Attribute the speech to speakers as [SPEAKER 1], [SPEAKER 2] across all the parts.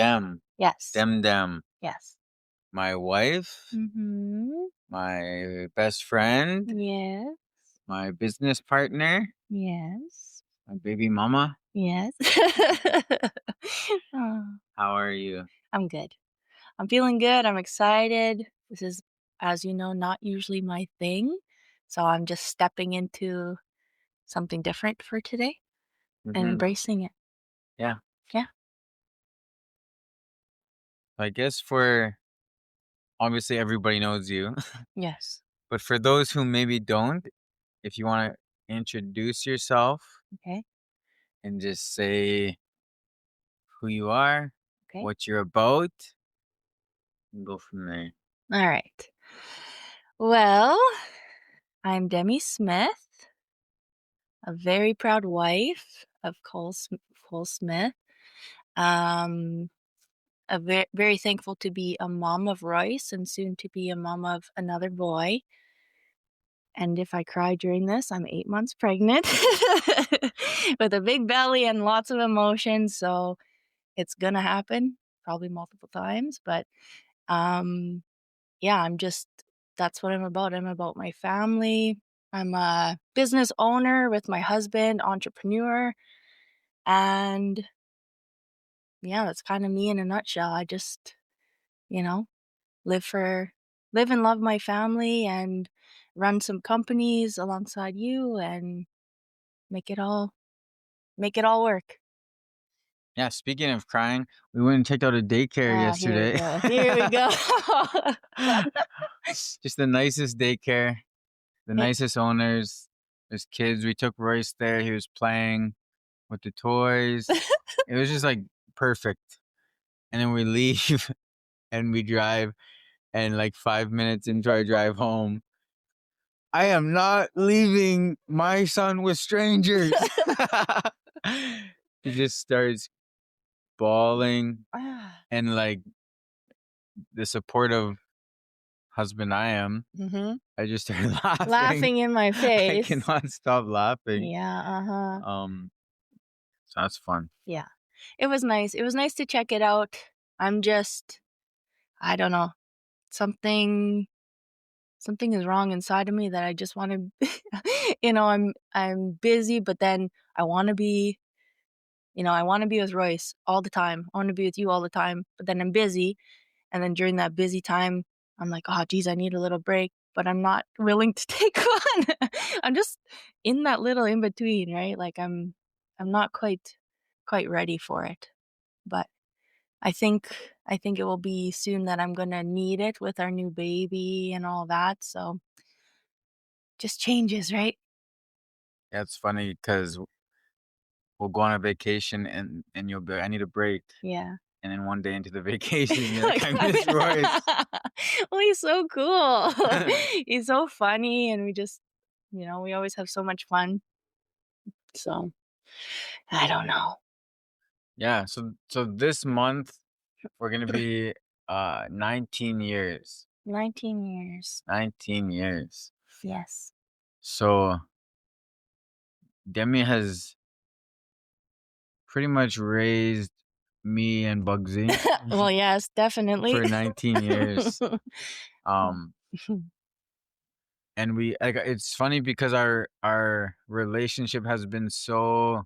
[SPEAKER 1] Dem.
[SPEAKER 2] Yes.
[SPEAKER 1] Dem.
[SPEAKER 2] Yes.
[SPEAKER 1] My wife,
[SPEAKER 2] Mm-hmm.
[SPEAKER 1] my best friend,
[SPEAKER 2] Yes.
[SPEAKER 1] my business partner,
[SPEAKER 2] Yes.
[SPEAKER 1] my baby mama.
[SPEAKER 2] Yes. Oh,
[SPEAKER 1] How are you?
[SPEAKER 2] I'm good. I'm feeling good. I'm excited. This is, as you know, not usually my thing. So I'm just stepping into something different for today and
[SPEAKER 1] Mm-hmm.
[SPEAKER 2] embracing it.
[SPEAKER 1] Yeah.
[SPEAKER 2] Yeah.
[SPEAKER 1] I guess obviously everybody knows you,
[SPEAKER 2] Yes.
[SPEAKER 1] but for those who maybe don't, if you want to introduce yourself
[SPEAKER 2] Okay.
[SPEAKER 1] and just say who you are,
[SPEAKER 2] Okay.
[SPEAKER 1] what you're about, and go from there.
[SPEAKER 2] All right. Well, I'm Demi Smith, a very proud wife of Cole Smith. Um, very thankful to be a mom of Royce and soon to be a mom of another boy. And if I cry during this, I'm 8 months pregnant with a big belly and lots of emotions. So it's gonna happen probably multiple times. But um, yeah, that's what I'm about. I'm about my family. I'm a business owner with my husband, entrepreneur. And yeah, that's kind of me in a nutshell. I just, you know, live for live and love my family and run some companies alongside you and make it all work.
[SPEAKER 1] Yeah, speaking of crying, we went and checked out a daycare
[SPEAKER 2] Here we
[SPEAKER 1] yesterday.
[SPEAKER 2] go. Here we go.
[SPEAKER 1] Just the nicest daycare, the nicest owners. There's kids. We took Royce there. He was playing with the toys. It was just like perfect. And then we leave and we drive. And like 5 minutes into our drive home, I am not leaving my son with strangers. He just starts bawling. And like the supportive husband I am,
[SPEAKER 2] Mm-hmm.
[SPEAKER 1] I just started laughing.
[SPEAKER 2] Laughing in my
[SPEAKER 1] I
[SPEAKER 2] face.
[SPEAKER 1] cannot stop laughing.
[SPEAKER 2] Yeah, uh-huh.
[SPEAKER 1] So that's fun.
[SPEAKER 2] Yeah. It was nice. It was nice to check it out. I'm just I don't know. Something something is wrong inside of me that I just want to I'm busy, but then I want to be, I want to be with Royce all the time. I want to be with you all the time, but then I'm busy, and then during that busy time, I'm like, "Oh, geez, I need a little break," but I'm not willing to take one. I'm just in that little in between, right? Like I'm not quite ready for it. But I think it will be soon that I'm gonna need it with our new baby and all that. So just changes, right?
[SPEAKER 1] Yeah, it's funny because we'll go on a vacation and you'll be like, I need a break.
[SPEAKER 2] Yeah.
[SPEAKER 1] And then one day into the vacation, you're like,
[SPEAKER 2] Like,
[SPEAKER 1] I miss Royce.
[SPEAKER 2] well, he's so cool. He's so funny, and we always have so much fun. So I don't know.
[SPEAKER 1] Yeah, so this month we're gonna be 19 years.
[SPEAKER 2] 19 years.
[SPEAKER 1] 19 years.
[SPEAKER 2] Yes.
[SPEAKER 1] So Demi has pretty much raised me and Bugsy
[SPEAKER 2] Well, yes, definitely.
[SPEAKER 1] for 19 years. Um and we like it's funny because our relationship has been so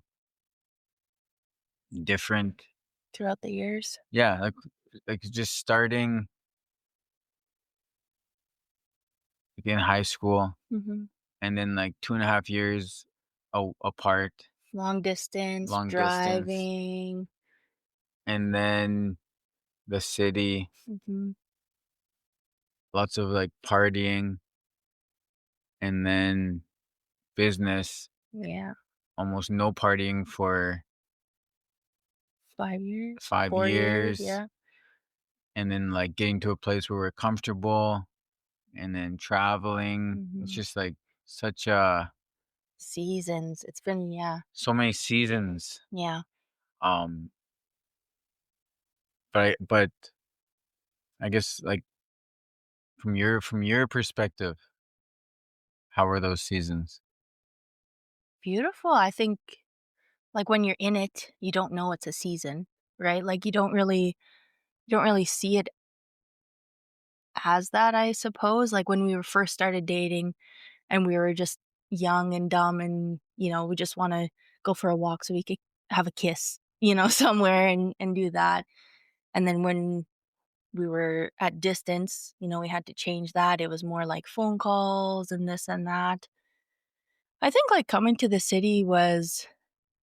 [SPEAKER 1] different.
[SPEAKER 2] Throughout the years.
[SPEAKER 1] Yeah, like just starting like in high school
[SPEAKER 2] Hmm.
[SPEAKER 1] and then like 2.5 years apart,
[SPEAKER 2] Long distance,
[SPEAKER 1] long distance,
[SPEAKER 2] driving.
[SPEAKER 1] and then the city,
[SPEAKER 2] Hmm.
[SPEAKER 1] lots of like partying, and then business,
[SPEAKER 2] Yeah.
[SPEAKER 1] almost no partying for
[SPEAKER 2] 5 years, 4 years.
[SPEAKER 1] five years,
[SPEAKER 2] Yeah.
[SPEAKER 1] and then like getting to a place where we're comfortable, and then traveling. It's
[SPEAKER 2] Hmm.
[SPEAKER 1] just like such a
[SPEAKER 2] Seasons. It's been, yeah.
[SPEAKER 1] so many seasons.
[SPEAKER 2] Yeah.
[SPEAKER 1] Um, but I guess like from your perspective, how were those seasons?
[SPEAKER 2] Beautiful. I think, like, when you're in it, you don't know it's a season, right? Like, you don't really see it as that, I suppose. Like, when we were first started dating and we were just young and dumb and, we just wanna go for a walk so we could have a kiss, somewhere and do that. And then when we were at distance, we had to change that. It was more like phone calls and this and that. I think, like, coming to the city was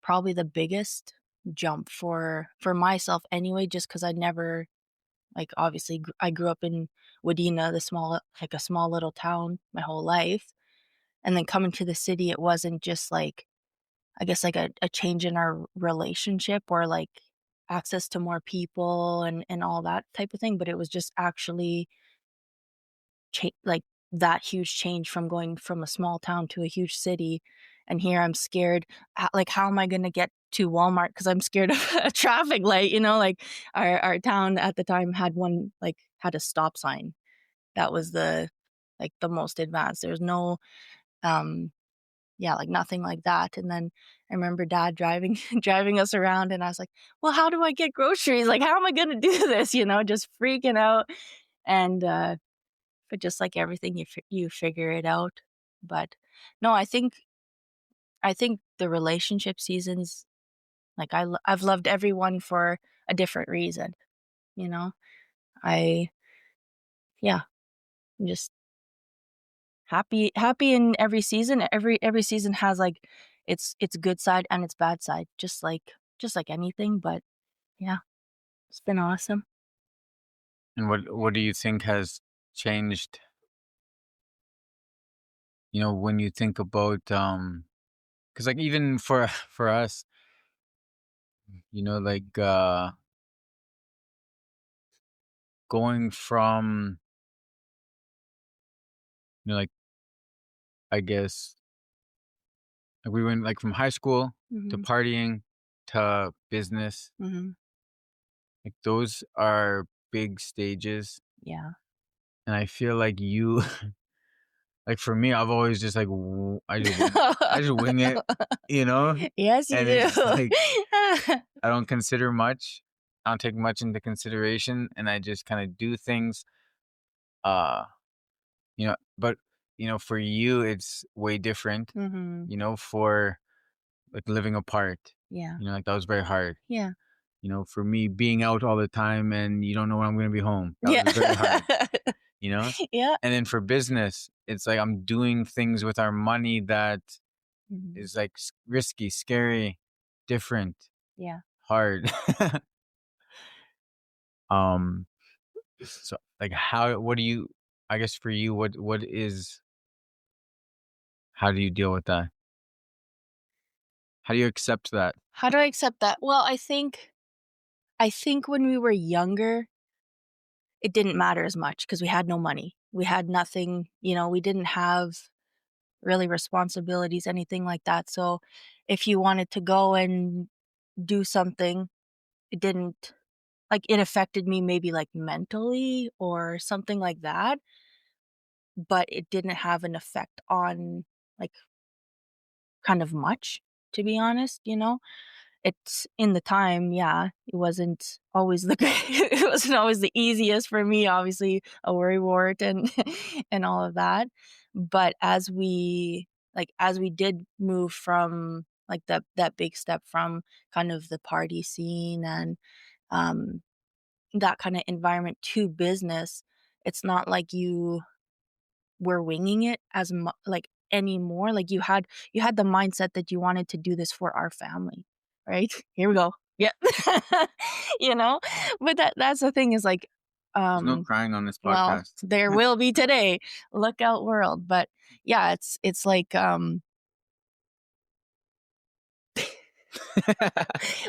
[SPEAKER 2] probably the biggest jump for myself anyway, just because I never, like, obviously, I grew up in Wadena, a small little town my whole life, and then coming to the city, it wasn't just, like, I guess, like, a change in our relationship or, like, access to more people and all that type of thing, but it was just actually like, that huge change from going from a small town to a huge city, and here I'm scared, like, how am I gonna get to Walmart? Because 'Cause I'm scared of a traffic light, like, our town at the time had one like, had a stop sign. That was the most advanced. There was no, um yeah, like, nothing like that, and then I remember dad driving driving us around, and I was like, "Well, how do I get groceries? Like, how am I gonna do this?" Just freaking out, and, but just like everything, you figure it out. But no, I think the relationship seasons, like, I've loved everyone for a different reason, you know? I Yeah, I'm just happy in every season. Every season has, like, its good side and its bad side, just like anything, but yeah, it's been awesome.
[SPEAKER 1] And what do you think has changed, when you think about, because like, even for for us, like, going from, like, I guess, like, we went, like, from high school to
[SPEAKER 2] Mhm,
[SPEAKER 1] partying to business,
[SPEAKER 2] mhm.
[SPEAKER 1] like, those are big stages,
[SPEAKER 2] Yeah.
[SPEAKER 1] and I feel like you like, for me, I've always just, like, I just wing it, you know?
[SPEAKER 2] Yes, you
[SPEAKER 1] And it's just,
[SPEAKER 2] do.
[SPEAKER 1] like, I don't consider much. I don't take much into consideration, and I just kinda do things, uh, but, for you, it's way different,
[SPEAKER 2] Mhm.
[SPEAKER 1] for, like, living apart,
[SPEAKER 2] Yeah.
[SPEAKER 1] like, that was very hard.
[SPEAKER 2] Yeah.
[SPEAKER 1] For me, being out all the time and you don't know when I'm gonna be home, that
[SPEAKER 2] Yeah.
[SPEAKER 1] was very hard, you know?
[SPEAKER 2] Yeah.
[SPEAKER 1] And then for business, it's like I'm doing things with our money that
[SPEAKER 2] Mhm.
[SPEAKER 1] is, like, risky, scary, different,
[SPEAKER 2] Yeah.
[SPEAKER 1] hard. Um, so, like, what do you I guess for you, what is how do you deal with that? How do you accept that?
[SPEAKER 2] How do I accept that? Well, I think when we were younger, it didn't matter as much because we had no money. We had nothing, we didn't have really responsibilities, anything like that. So if you wanted to go and do something, it didn't like it affected me maybe like mentally or something like that, but it didn't have an effect on like kind of much, to be honest. It's in the time, yeah, it wasn't always the it wasn't always the easiest for me, obviously, a worrywart and and all of that. But as we did move from, like, that big step from kind of the party scene and, um, that kinda environment to business, it's not like you were winging it like, anymore, like, you had the mindset that you wanted to do this for our family, right? Here we go. Yep. You know? But that's the thing is, like,
[SPEAKER 1] There's no
[SPEAKER 2] um
[SPEAKER 1] crying on this
[SPEAKER 2] well,
[SPEAKER 1] podcast.
[SPEAKER 2] there will be today. Look out world. But, yeah, it's like,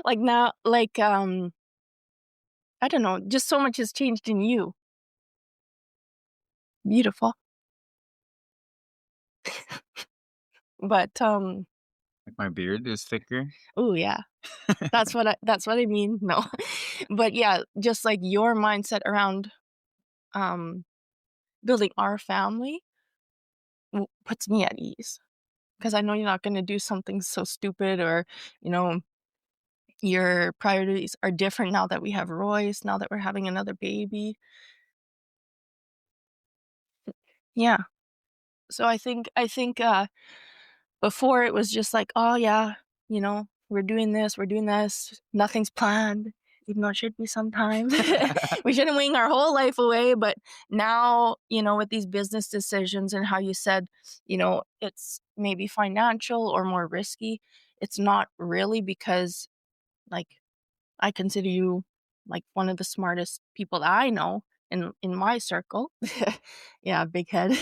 [SPEAKER 2] like, now like, I don't know, just so much has changed in you. Beautiful. But,
[SPEAKER 1] Like, my beard is thicker.
[SPEAKER 2] ooh, yeah. That's what I mean. No. But yeah, just like your mindset around um building our family puts me at ease because I know you're not going to do something so stupid or, you know, your priorities are different now that we have Royce, now that we're having another baby. Yeah. So I think before it was just like, oh yeah, we're doing this, nothing's planned, even though it should be sometimes. We shouldn't wing our whole life away, but now, with these business decisions and how you said, it's maybe financial or more risky, it's not really because like I consider you like one of the smartest people that I know in my circle. Yeah, big head.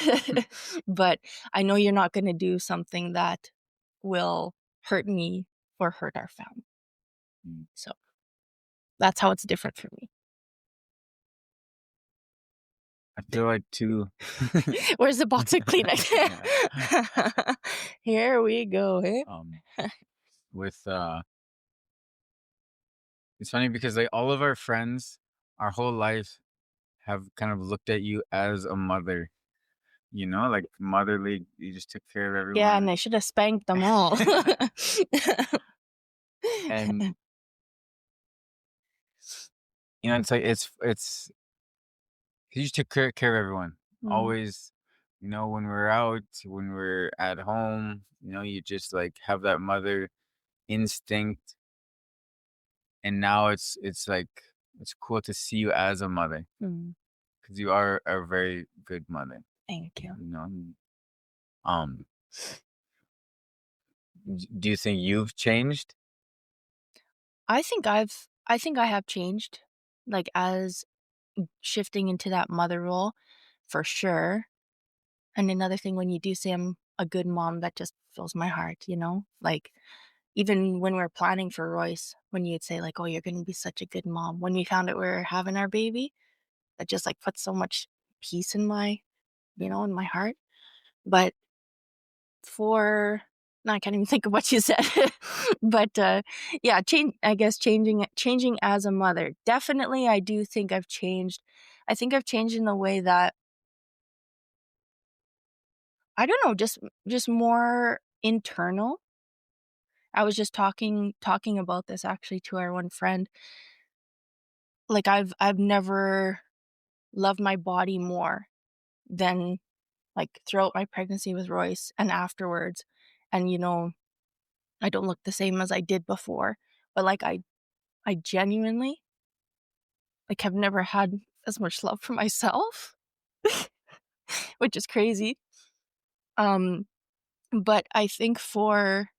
[SPEAKER 2] But I know you're not going to do something that will hurt me or hurt our family. So that's how it's different for me.
[SPEAKER 1] I feel like too.
[SPEAKER 2] Where's the box of Kleenex? Here we go. Eh?
[SPEAKER 1] With it's funny because like all of our friends, our whole life have kind of looked at you as a mother. Like motherly. You just took care of
[SPEAKER 2] Yeah, and
[SPEAKER 1] everyone,
[SPEAKER 2] I should have spanked them all.
[SPEAKER 1] and it's like it's you just took care of everyone. Always, when we're out, when we're at home, you just like have that mother instinct. And now it's like it's cool to see you as a mother
[SPEAKER 2] Mm,
[SPEAKER 1] because you are a very good mother.
[SPEAKER 2] Thank you.
[SPEAKER 1] Um, do you think you've changed?
[SPEAKER 2] I think I have changed, like as shifting into that mother role for sure. And another thing, when you do say I'm a good mom, that just fills my heart, Like even when we are planning for Royce, when you'd say like, "Oh, you're gonna be such a good mom," when we found out we were having our baby, that just like puts so much peace in in my heart. But for no, I can't even think of what you said. But yeah, changing as a mother. Definitely I do think I've changed. I think I've changed in the way that I don't know, just more internal. I was just talking about this actually to our one friend. Like I've never loved my body more than like throughout my pregnancy with Royce and afterwards. And I don't look the same as I did before, but like I genuinely like have never had as much love for myself, which is crazy. Um but I think for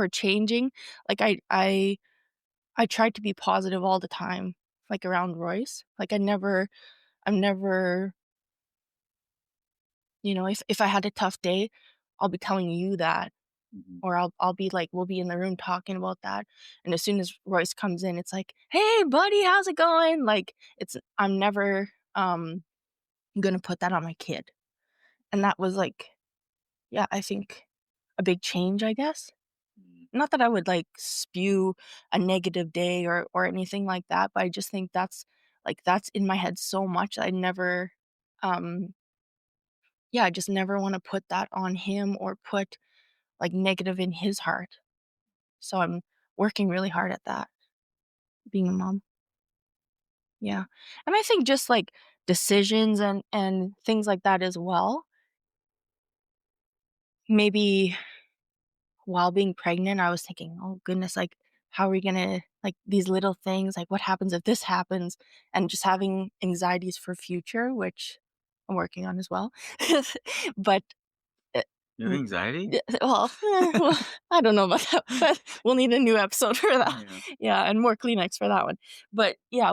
[SPEAKER 2] changing, like I tried to be positive all the time, like around Royce. Like I'm never, if I had a tough day, I'll be telling you that,
[SPEAKER 1] Mhm.
[SPEAKER 2] or I'll be like, we'll be in the room talking about that. And as soon as Royce comes in, it's like, hey buddy, how's it going? Like I'm never gonna put that on my kid. And that was like, yeah, I think a big change, I guess. Not that I would like spew a negative day or anything like that, but I just think that's in my head so much that I never yeah, I just never want to put that on him or put like negative in his heart. So I'm working really hard at that, being a mom. Yeah. And I think just like decisions and things like that as well. Maybe while being pregnant, I was thinking, "Oh goodness, like how are we going to like these little things, like what happens if this happens?" And just having anxieties for future, which I'm working on as well. But uh,
[SPEAKER 1] You have anxiety?
[SPEAKER 2] well, I don't know about that, but we'll need a new episode for that.
[SPEAKER 1] Yeah.
[SPEAKER 2] Yeah, and more Kleenex for that one. But yeah,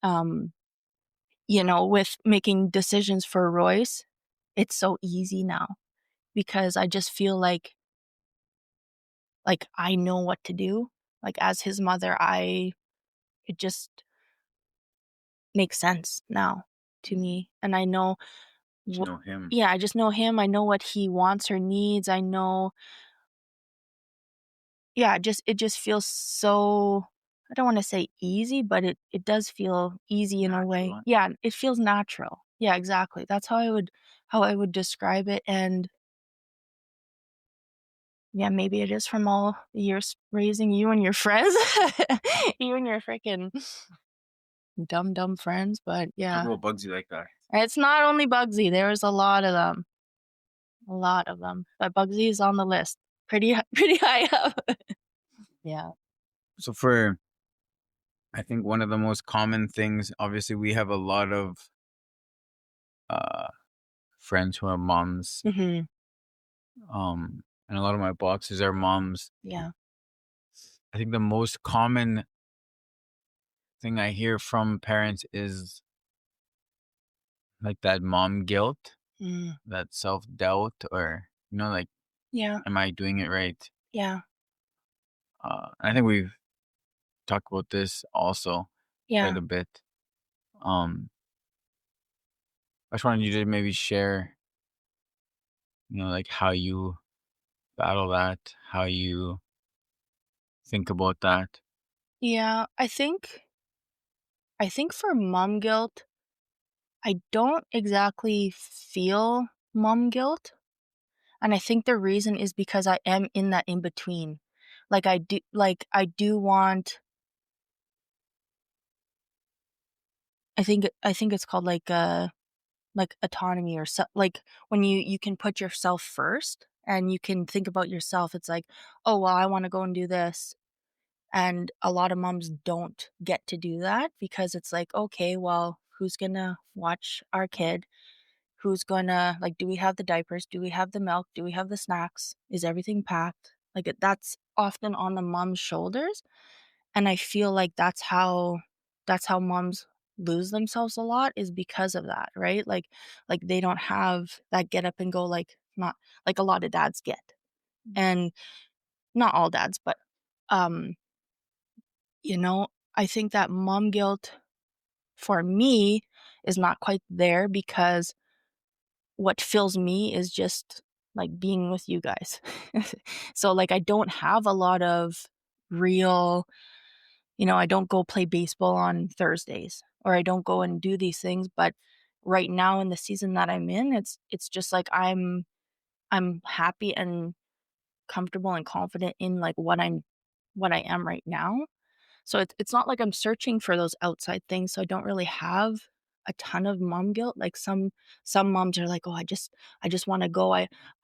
[SPEAKER 2] um, with making decisions for Royce, it's so easy now because I just feel like I know what to do. Like as his mother, it just makes sense now to me. And I know
[SPEAKER 1] You know him.
[SPEAKER 2] yeah, I just know him. I know what he wants or needs. I know yeah, it just feels so I don't want to say easy, but it does feel easy in a way.
[SPEAKER 1] Natural.
[SPEAKER 2] Yeah, it feels natural. Yeah, exactly. That's how I would describe it. And Yeah, maybe it is from all the years raising you and your friends. You and your freaking dumb friends, but
[SPEAKER 1] Talk
[SPEAKER 2] yeah.
[SPEAKER 1] about Bugsy like that.
[SPEAKER 2] It's not only Bugsy, there's a lot of them. A lot of them. But Bugsy is on the list. Pretty high up. Yeah.
[SPEAKER 1] So for I think one of the most common things, obviously we have a lot of uh friends who are moms.
[SPEAKER 2] Mhm.
[SPEAKER 1] And a lot of my bosses are moms.
[SPEAKER 2] Yeah.
[SPEAKER 1] I think the most common thing I hear from parents is like that mom guilt,
[SPEAKER 2] Mm.
[SPEAKER 1] that self-doubt, or like,
[SPEAKER 2] Yeah.
[SPEAKER 1] am I doing it right?
[SPEAKER 2] Yeah.
[SPEAKER 1] I think we've talked about this also quite
[SPEAKER 2] Yeah.
[SPEAKER 1] a bit. Um, I just wanted you to maybe share, like how you battle that, how you think about that.
[SPEAKER 2] Yeah. I think for mom guilt, I don't exactly feel mom guilt. And I think the reason is because I am in that in between. I do want I think it's called like autonomy or so, like when you can put yourself first and you can think about yourself. It's like, "Oh, well, I want to go and do this." And a lot of moms don't get to do that because it's like, "Okay, well, who's going to watch our kid? Who's gonna like, do we have the diapers? Do we have the milk? Do we have the snacks? Is everything packed?" Like, that's often on the mom's shoulders, and I feel like that's how moms lose themselves a lot is because of that, right? Like, they don't have that get up and go, like, not like a lot of dads get, and not all dads, but, um, you know, I think that mom guilt for me is not quite there because what fills me is just, like, being with you guys. So, like, I don't have a lot of real I don't go play baseball on Thursdays, or I don't go and do these things, but right now in the season that I'm in, it's just like I'm happy and comfortable and confident in, like, what I am right now. So it's not like I'm searching for those outside things, so I don't really have a ton of mom guilt. Like some moms are like, "Oh, I just wanna go."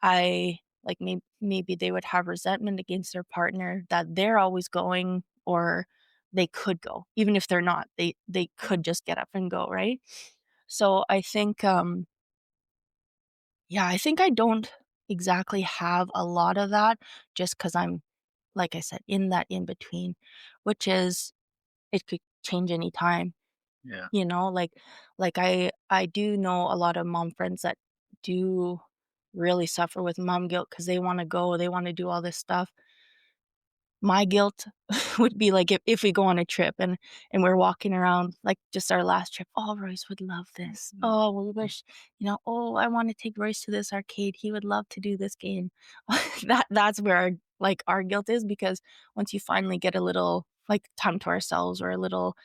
[SPEAKER 2] I like, maybe they would have resentment against their partner that they're always going, or they could go. Even if they're not, they could just get up and go, right? So I think, yeah, I think I don't exactly have a lot of that just because 'cause I'm, like I said, in that in between, which is it could change anytime,
[SPEAKER 1] Yeah.
[SPEAKER 2] like I do know a lot of mom friends that do really suffer with mom guilt because they wanna go, they wanna do all this stuff. My guilt would be like if we go on a trip and we're walking around, like just our last trip, "Oh, Royce would love this.
[SPEAKER 1] Mhm.
[SPEAKER 2] Oh, we wish, oh, I wanna take Royce to this arcade. He would love to do this game." That's where our guilt is because once you finally get a little, like, time to ourselves or a little,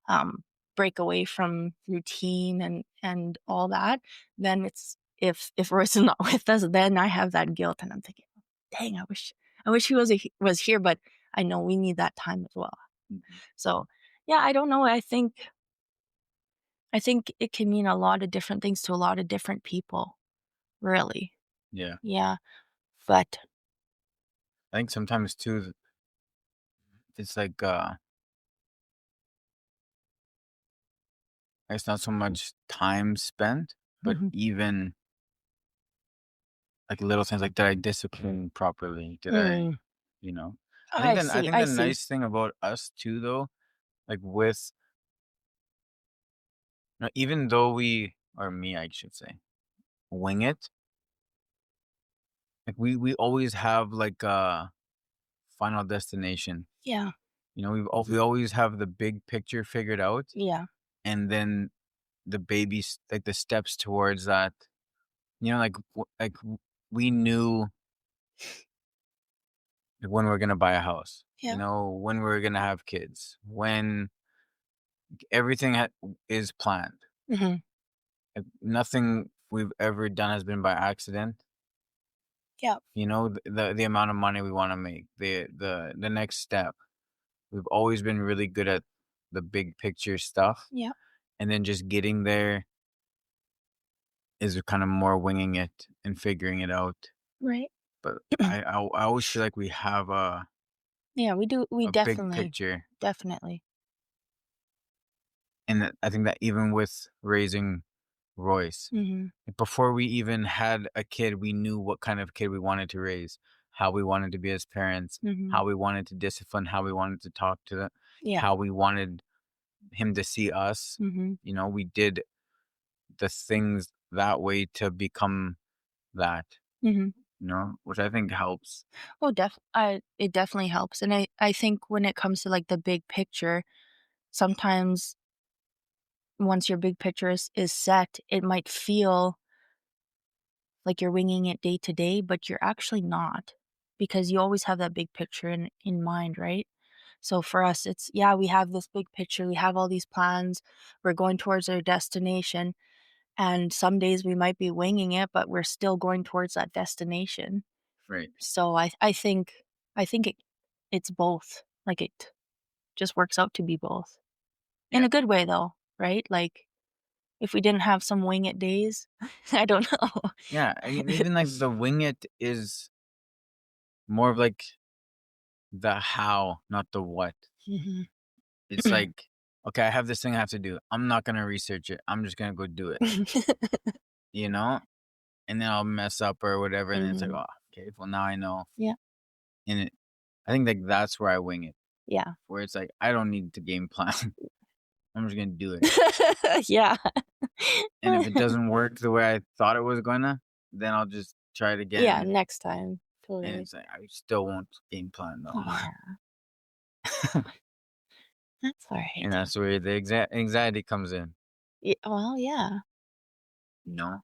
[SPEAKER 2] um, break away from routine and all that, then it's if Royce is not with us, then I have that guilt and I'm thinking, "Dang, I wish he was here, but I know we need that time as well."
[SPEAKER 1] Mhm.
[SPEAKER 2] So, yeah, I don't know. I think it can mean a lot of different things to a lot of different people, really.
[SPEAKER 1] Yeah.
[SPEAKER 2] Yeah, but
[SPEAKER 1] I think sometimes too, it's like, it's not so much time spent, but
[SPEAKER 2] Mhm.
[SPEAKER 1] even like little things like, did I discipline properly? Did I,
[SPEAKER 2] Mm,
[SPEAKER 1] you know? I think
[SPEAKER 2] I
[SPEAKER 1] the
[SPEAKER 2] see.
[SPEAKER 1] nice thing about us too, though, like with even though we, or me, I should say, wing it, like we always have like a final destination.
[SPEAKER 2] Yeah,
[SPEAKER 1] We always have the big picture figured out,
[SPEAKER 2] yeah,
[SPEAKER 1] and then the babies, like the steps towards that. We knew like, when we're gonna buy a house.
[SPEAKER 2] yeah.
[SPEAKER 1] When we're gonna have kids. When everything is planned.
[SPEAKER 2] Mhm.
[SPEAKER 1] Nothing we've ever done has been by accident.
[SPEAKER 2] Yep.
[SPEAKER 1] You know, the amount of money we wanna make, the next step. We've always been really good at the big picture stuff,
[SPEAKER 2] Yep.
[SPEAKER 1] and then just getting there is kinda more winging it and figuring it out.
[SPEAKER 2] Right.
[SPEAKER 1] But I always feel like we have
[SPEAKER 2] Yeah, we do. We
[SPEAKER 1] a big
[SPEAKER 2] definitely,
[SPEAKER 1] picture,
[SPEAKER 2] definitely.
[SPEAKER 1] and that I think that even with raising Royce,
[SPEAKER 2] Mm-hmm.
[SPEAKER 1] before we even had a kid, we knew what kind of kid we wanted to raise, how we wanted to be as parents,
[SPEAKER 2] Mm-hmm.
[SPEAKER 1] how we wanted to discipline, how we wanted to talk to them,
[SPEAKER 2] Yeah.
[SPEAKER 1] how we wanted him to see us.
[SPEAKER 2] Mm-hmm.
[SPEAKER 1] You know, we did the things that way to become that,
[SPEAKER 2] Mm-hmm.
[SPEAKER 1] you know, which I think helps.
[SPEAKER 2] Oh, I it definitely helps, and I think when it comes to like the big picture, sometimes once your big picture is set, it might feel like you're winging it day to day, but you're actually not, because you always have that big picture in mind, right? So for us, it's yeah, we have this big picture, we have all these plans, we're going towards our destination, and some days we might be winging it, but we're still going towards that destination.
[SPEAKER 1] Right.
[SPEAKER 2] So I think it's both. Like it just works out to be both. In
[SPEAKER 1] Yeah.
[SPEAKER 2] a good way though, right? Like if we didn't have some wing it days, I don't know.
[SPEAKER 1] Yeah. I mean, even like the wing it is more of like the how, not the what.
[SPEAKER 2] Mhm.
[SPEAKER 1] It's like, okay, I have this thing I have to do. I'm not gonna research it. I'm just gonna go do it. You know? And then I'll mess up or whatever, and then it's like,
[SPEAKER 2] Mhm.
[SPEAKER 1] oh, okay, well now I know.
[SPEAKER 2] Yeah.
[SPEAKER 1] And I think like that's where I wing it.
[SPEAKER 2] Yeah.
[SPEAKER 1] Where it's like I don't need to game plan. I'm just gonna do it.
[SPEAKER 2] Yeah.
[SPEAKER 1] And if it doesn't work the way I thought it was gonna, then I'll just try it
[SPEAKER 2] Yeah,
[SPEAKER 1] again.
[SPEAKER 2] next time.
[SPEAKER 1] And
[SPEAKER 2] Totally.
[SPEAKER 1] it's like I still won't game plan though.
[SPEAKER 2] Yeah. That's all
[SPEAKER 1] And
[SPEAKER 2] right.
[SPEAKER 1] that's where the anxiety comes in.
[SPEAKER 2] Well, yeah.
[SPEAKER 1] You know?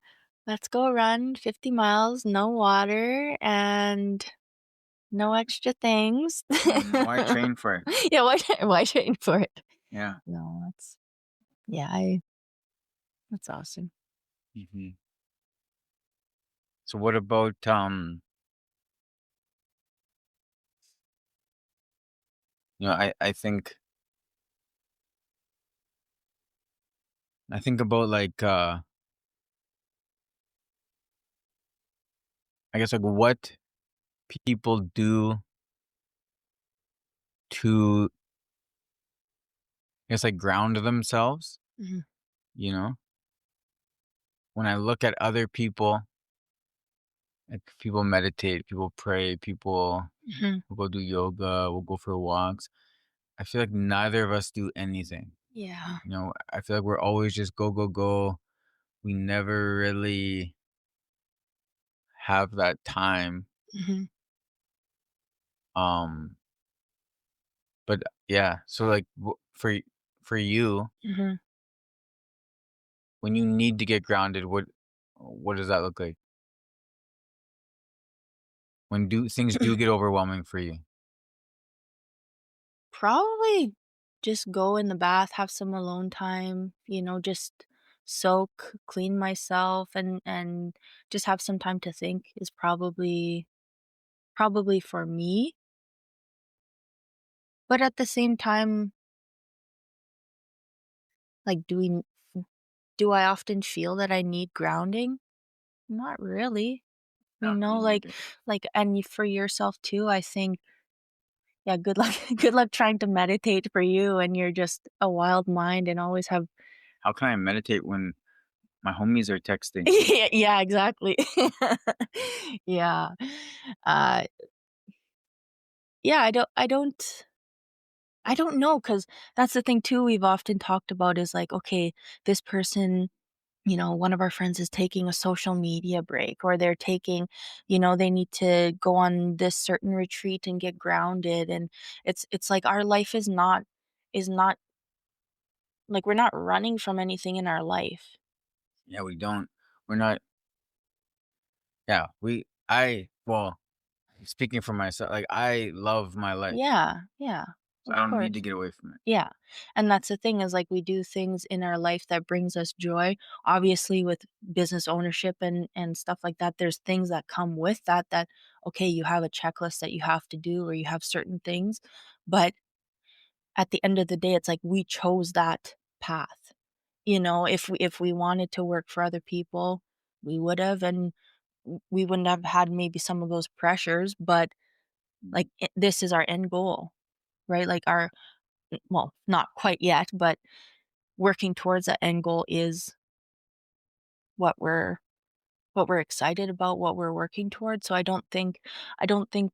[SPEAKER 2] Let's go run 50 miles, no water, and no extra things.
[SPEAKER 1] Why train for it?
[SPEAKER 2] Yeah, why train for it?
[SPEAKER 1] Yeah.
[SPEAKER 2] No, that's yeah, I that's awesome.
[SPEAKER 1] Hmm. So what about I think about like I guess like what people do to I guess like ground themselves,
[SPEAKER 2] Mhm,
[SPEAKER 1] you know? When I look at other people, like people meditate, people pray, people
[SPEAKER 2] mhm.
[SPEAKER 1] will go do yoga, will go for walks. I feel like neither of us do anything.
[SPEAKER 2] Yeah.
[SPEAKER 1] You know, I feel like we're always just go, go, go. We never really have that time.
[SPEAKER 2] Mhm,
[SPEAKER 1] Um, but yeah, so like for you,
[SPEAKER 2] mhm.
[SPEAKER 1] when you need to get grounded, what does that look like? When do things do get overwhelming for you?
[SPEAKER 2] Probably just go in the bath, have some alone time, just soak, clean myself, and just have some time to think is probably for me. But at the same time, like, do I often feel that I need grounding? Not really.
[SPEAKER 1] Not me
[SPEAKER 2] Like
[SPEAKER 1] neither.
[SPEAKER 2] for yourself too, I think, yeah, good luck good luck trying to meditate for you and you're just a wild mind and always have
[SPEAKER 1] How can I meditate when my homies are texting?
[SPEAKER 2] yeah, yeah, exactly. Yeah. Uh, yeah, I don't know, cause that's the thing too we've often talked about is like, okay, this person, one of our friends is taking a social media break or they're taking, they need to go on this certain retreat and get grounded, and it's like our life is not like we're not running from anything in our life.
[SPEAKER 1] Yeah, we don't. We're not. Yeah, well, speaking for myself, like I love my life.
[SPEAKER 2] Yeah, yeah.
[SPEAKER 1] So
[SPEAKER 2] of
[SPEAKER 1] I don't need to
[SPEAKER 2] course.
[SPEAKER 1] get away from it.
[SPEAKER 2] Yeah. And that's the thing is like we do things in our life that brings us joy. Obviously with business ownership and stuff like that, there's things that come with that that okay, you have a checklist that you have to do or you have certain things, but at the end of the day it's like we chose that path. You know, if we wanted to work for other people, we would have and we wouldn't have had maybe some of those pressures, but like this is our end goal, right? Like our well, not quite yet, but working towards that end goal is what we're what we're excited about, what we're working towards. So I don't think I don't think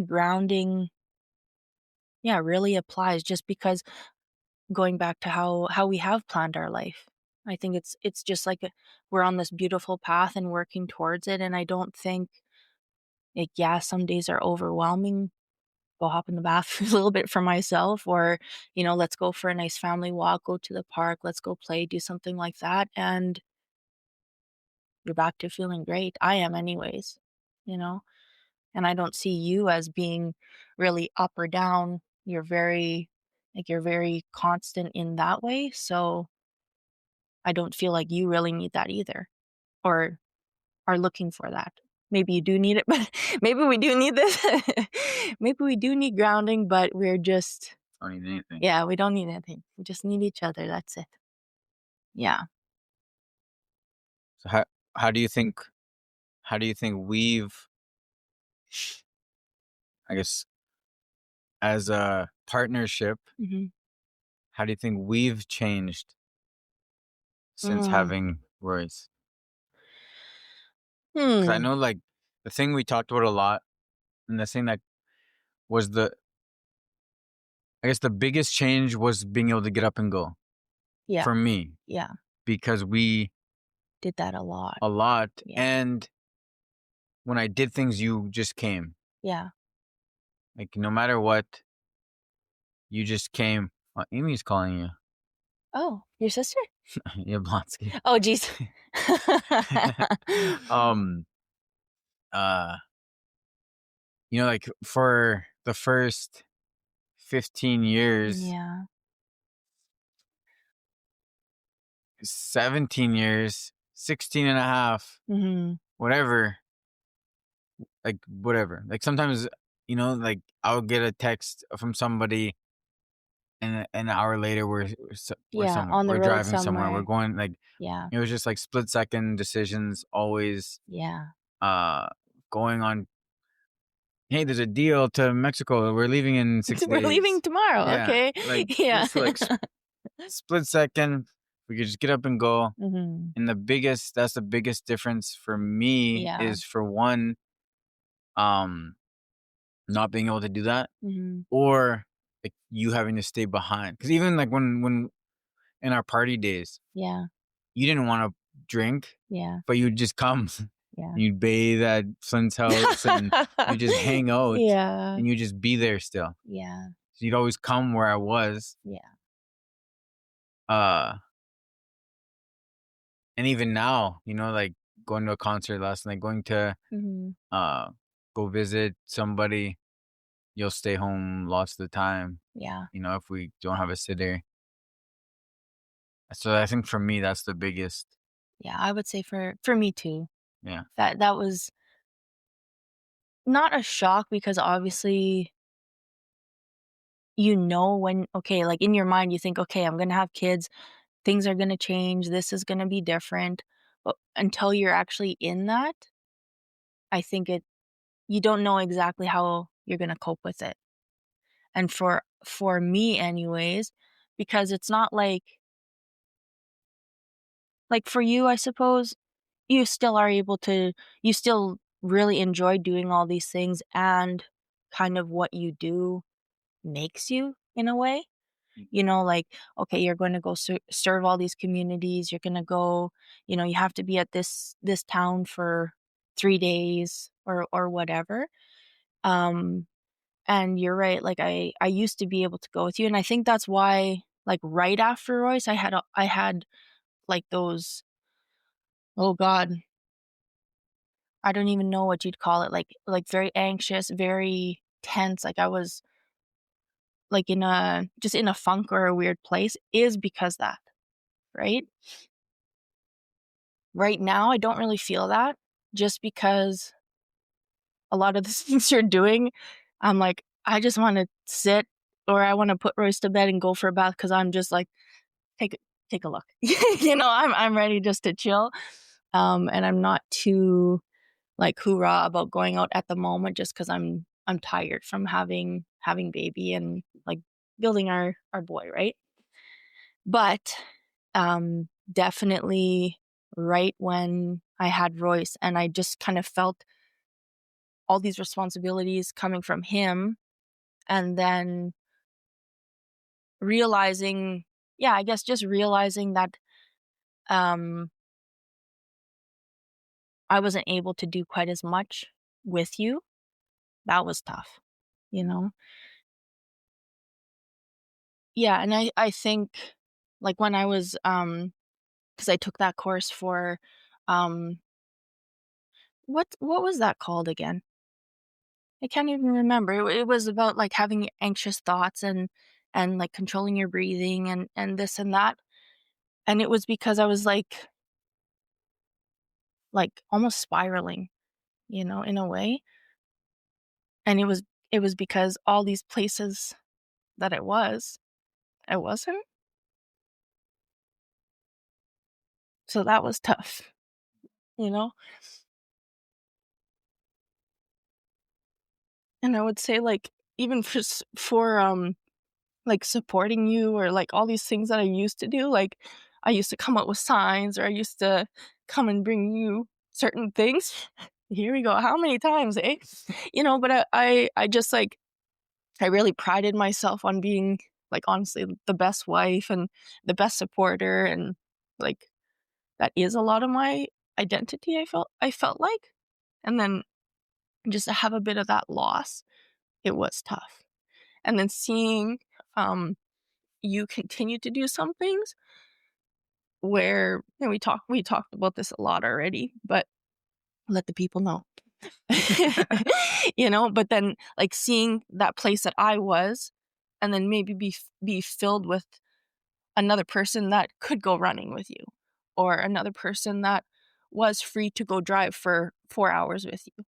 [SPEAKER 2] grounding yeah, really applies just because going back to how we have planned our life. I think it's just like we're on this beautiful path and working towards it and I don't think like yeah, some days are overwhelming. Go hop in the bath a little bit for myself or, you know, let's go for a nice family walk, go to the park, let's go play, do something like that and you're back to feeling great. I am anyways, you know? And I don't see you as being really up or down. You're very like you're very constant in that way, so I don't feel like you really need that either or are looking for that. Maybe you do need it, but maybe we do need this. Maybe we do need grounding, but we're just
[SPEAKER 1] I don't need anything.
[SPEAKER 2] yeah, we don't need anything. We just need each other, that's it. Yeah.
[SPEAKER 1] So how do you think how do you think we've, I guess, as a partnership,
[SPEAKER 2] Mhm.
[SPEAKER 1] how do you think we've changed since
[SPEAKER 2] Mm.
[SPEAKER 1] having Royce? Because I
[SPEAKER 2] Hmm.
[SPEAKER 1] know, like, the thing we talked about a lot, and the thing that was I guess, the biggest change was being able to get up and go
[SPEAKER 2] Yeah,
[SPEAKER 1] for me
[SPEAKER 2] yeah.
[SPEAKER 1] because we
[SPEAKER 2] Did that a lot.
[SPEAKER 1] a lot,
[SPEAKER 2] Yeah.
[SPEAKER 1] and when I did things, you just came.
[SPEAKER 2] Yeah.
[SPEAKER 1] Like, no matter what, you just came. Amy's calling you.
[SPEAKER 2] Oh, your sister?
[SPEAKER 1] Yablonsky.
[SPEAKER 2] Oh, jeez.
[SPEAKER 1] um, uh, like for the first 15 years,
[SPEAKER 2] Yeah.
[SPEAKER 1] 17 years, 16 and a half,
[SPEAKER 2] Mhm.
[SPEAKER 1] whatever, like whatever. Like sometimes, like I'll get a text from somebody and an hour later we're
[SPEAKER 2] Yeah,
[SPEAKER 1] somewhere.
[SPEAKER 2] on the
[SPEAKER 1] We're
[SPEAKER 2] road
[SPEAKER 1] driving somewhere. We're
[SPEAKER 2] somewhere.
[SPEAKER 1] going like
[SPEAKER 2] Yeah.
[SPEAKER 1] it was just like split second decisions always
[SPEAKER 2] Yeah.
[SPEAKER 1] uh going on. Hey, there's a deal to Mexico. We're leaving in 6
[SPEAKER 2] We're leaving
[SPEAKER 1] days.
[SPEAKER 2] tomorrow,
[SPEAKER 1] Yeah,
[SPEAKER 2] okay.
[SPEAKER 1] like
[SPEAKER 2] Yeah.
[SPEAKER 1] just like split second. We could just get up and go.
[SPEAKER 2] Mhm.
[SPEAKER 1] And that's the biggest difference for me
[SPEAKER 2] Yeah.
[SPEAKER 1] is for one, um, not being able to do that
[SPEAKER 2] Mhm.
[SPEAKER 1] or like you having to stay behind. Cause even like when in our party days,
[SPEAKER 2] Yeah.
[SPEAKER 1] you didn't want to drink,
[SPEAKER 2] Yeah.
[SPEAKER 1] but you'd just come.
[SPEAKER 2] Yeah.
[SPEAKER 1] You'd bathe at Flint's house and you just hang out
[SPEAKER 2] Yeah.
[SPEAKER 1] and you just be there still.
[SPEAKER 2] Yeah.
[SPEAKER 1] So you'd always come where I was.
[SPEAKER 2] Yeah.
[SPEAKER 1] Uh, and even now, like going to a concert last night, going to
[SPEAKER 2] Mhm.
[SPEAKER 1] uh go visit somebody, you'll stay home lots of the time,
[SPEAKER 2] Yeah.
[SPEAKER 1] if we don't have a sitter. So I think for me that's the biggest.
[SPEAKER 2] Yeah, I would say for me too.
[SPEAKER 1] Yeah.
[SPEAKER 2] That was not a shock because obviously you know when okay, like in your mind you think, "Okay, I'm gonna have kids, things are gonna change, this is gonna be different." But until you're actually in that, I think you don't know exactly how you're gonna cope with it. And for me anyways, because it's not like for you, I suppose, you still are able to you still really enjoy doing all these things and kind of what you do makes you in a way. You know, like, okay, you're going to go serve all these communities. You're going to go, you have to be at this town for 3 days or whatever. Um, and you're right. Like I used to be able to go with you, and I think that's why, like right after Royce, I had like those. Oh God, I don't even know what you'd call it. Like very anxious, very tense, like I was like in a just in a funk or a weird place is because that, right? Right now, I don't really feel that just because a lot of the things you're doing, I'm like, I just want to sit or I want to put Royce to bed and go for a bath because I'm just like, take take a look. I'm ready just to chill. And I'm not too like hoorah about going out at the moment just because I'm tired from having baby and like building our boy, right? But definitely right when I had Royce and I just kind of felt all these responsibilities coming from him and then realizing, yeah, I guess just realizing that um I wasn't able to do quite as much with you. That was tough, you know? Yeah, and I think like when I was because I took that course for um what was that called again? I can't even remember. It was about like having anxious thoughts and like controlling your breathing and this and that. And it was because I was like almost spiraling, in a way. And it was because all these places that I wasn't. So that was tough, you know? And I would say like even for like supporting you or like all these things that I used to do, like I used to come up with signs or I used to come and bring you certain things. Here we go. How many times, eh? But I just like I really prided myself on being like honestly the best wife and the best supporter and like that is a lot of my identity I felt like. And then just to have a bit of that loss, it was tough. And then seeing um you continue to do some things where we talked about this a lot already, but let the people know. But then like seeing that place that I was and then maybe be filled with another person that could go running with you or another person that was free to go drive for 4 hours with you.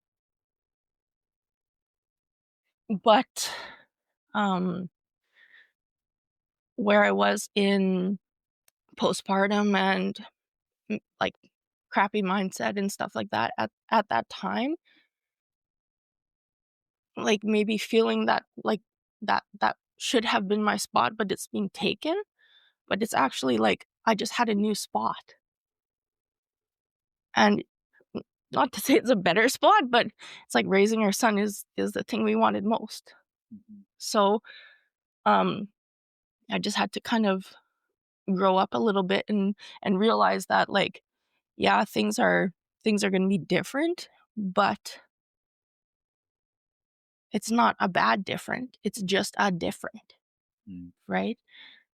[SPEAKER 2] But um where I was in postpartum and like crappy mindset and stuff like that at that time, like maybe feeling that like that should have been my spot but it's being taken, but it's actually like I just had a new spot. And not to say it's a better spot, but it's like raising our son is the thing we wanted most. So um I just had to kind of grow up a little bit and realize that like yeah, things are going to be different, but it's not a bad different. It's just a different, right?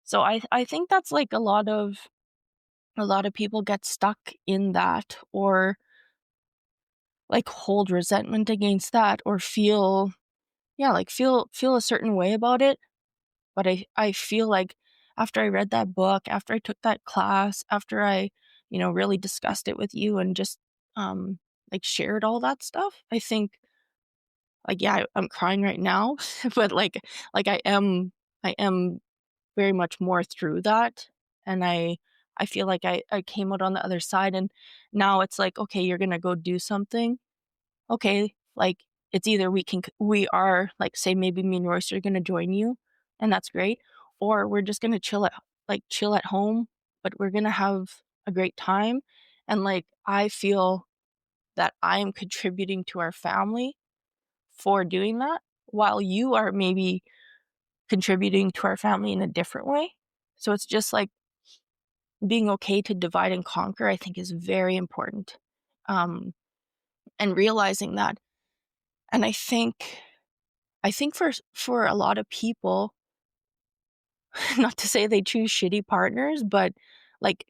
[SPEAKER 2] So I think that's like a lot of people get stuck in that or like hold resentment against that or feel yeah, like feel a certain way about it. But I feel like after I read that book, after I took that class, after I, really discussed it with you and just like shared all that stuff, I think like yeah, I'm crying right now, but like I am very much more through that and I feel like I came out on the other side and now it's like okay, you're going to go do something. Okay, like it's either we are like say maybe me and Royce are going to join you and that's great or we're just going to chill at home, but we're going to have a great time and like I feel that I am contributing to our family for doing that while you are maybe contributing to our family in a different way. So it's just like being okay to divide and conquer, I think is very important. Um, and realizing that. And I think for a lot of people, not to say they choose shitty partners, but like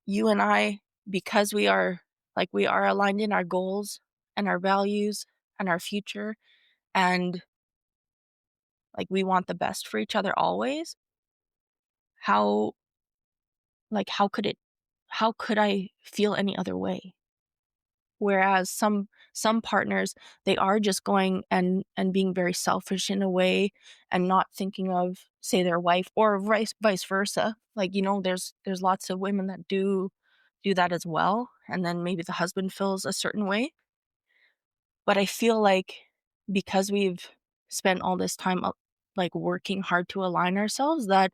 [SPEAKER 2] you and I, because we are aligned in our goals and our values and our future and like, we want the best for each other always, how like, how could I feel any other way? Whereas some partners, they are just going and being very selfish in a way and not thinking of, say, their wife or vice versa. Like, there's lots of women that do that as well, and then maybe the husband feels a certain way. But I feel like because we've spent all this time, like, working hard to align ourselves, that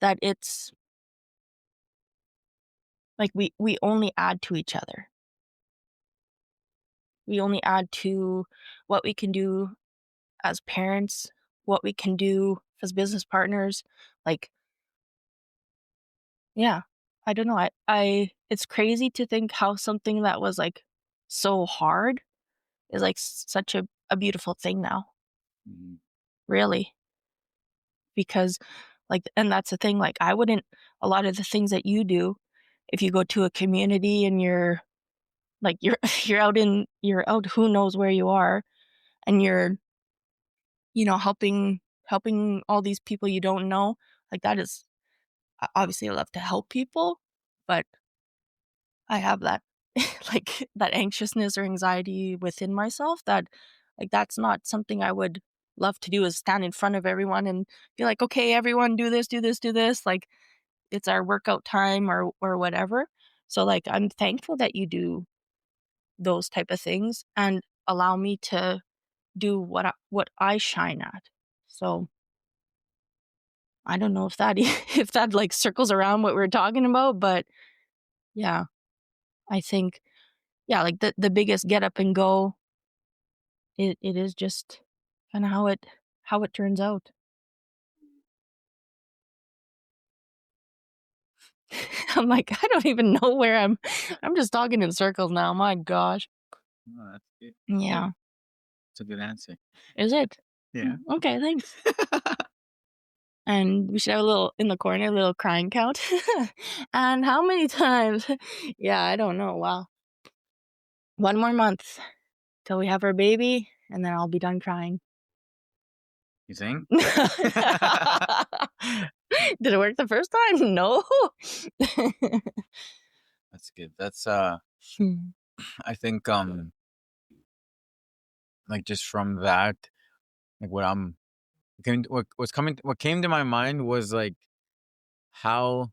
[SPEAKER 2] it's like we only add to each other. We only add to what we can do as parents, what we can do as business partners. Like, yeah, I don't know. I it's crazy to think how something that was like so hard is like such a beautiful thing now,
[SPEAKER 1] Mhm.
[SPEAKER 2] really. Because like, and that's the thing, like, I wouldn't, a lot of the things that you do, if you go to a community and you're like, you're, you're out, who knows where you are, and you're, helping all these people you don't know, like, that is, obviously I love to help people, but I have that like that anxiousness or anxiety within myself that, like, that's not something I would love to do, is stand in front of everyone and be like, okay, everyone do this, do this, do this. Like, it's our workout time or whatever. So like, I'm thankful that you do those type of things and allow me to do what I shine at. So I don't know if that if that like circles around what we are talking about, but yeah, I think, yeah, like the biggest get up and go, it is just kind of how it turns out. I'm like, I don't even know where I'm just talking in circles now. My gosh.
[SPEAKER 1] Oh, that's good.
[SPEAKER 2] Yeah.
[SPEAKER 1] It's a good answer.
[SPEAKER 2] Is it?
[SPEAKER 1] Yeah.
[SPEAKER 2] Okay, thanks. And we should have a little in the corner, a little crying count. And how many times? Yeah, I don't know. Wow. One more month till we have our baby, and then I'll be done crying.
[SPEAKER 1] You think?
[SPEAKER 2] Did it work the first time? No.
[SPEAKER 1] That's good. That's
[SPEAKER 2] Hmm.
[SPEAKER 1] I think like just from that, like what came to my mind was like how,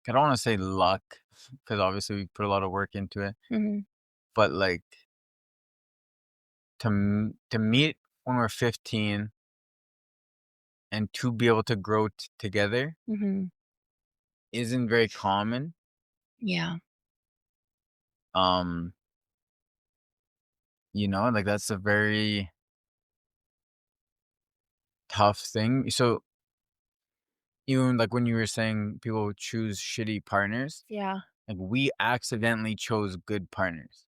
[SPEAKER 1] I don't want to say luck, because obviously we put a lot of work into it,
[SPEAKER 2] Mhm.
[SPEAKER 1] but like to meet when we're 15 and to be able to grow together
[SPEAKER 2] Mhm.
[SPEAKER 1] isn't very common.
[SPEAKER 2] Yeah.
[SPEAKER 1] Um, like that's a very tough thing. So even like when you were saying people choose shitty partners,
[SPEAKER 2] Yeah.
[SPEAKER 1] like we accidentally chose good partners.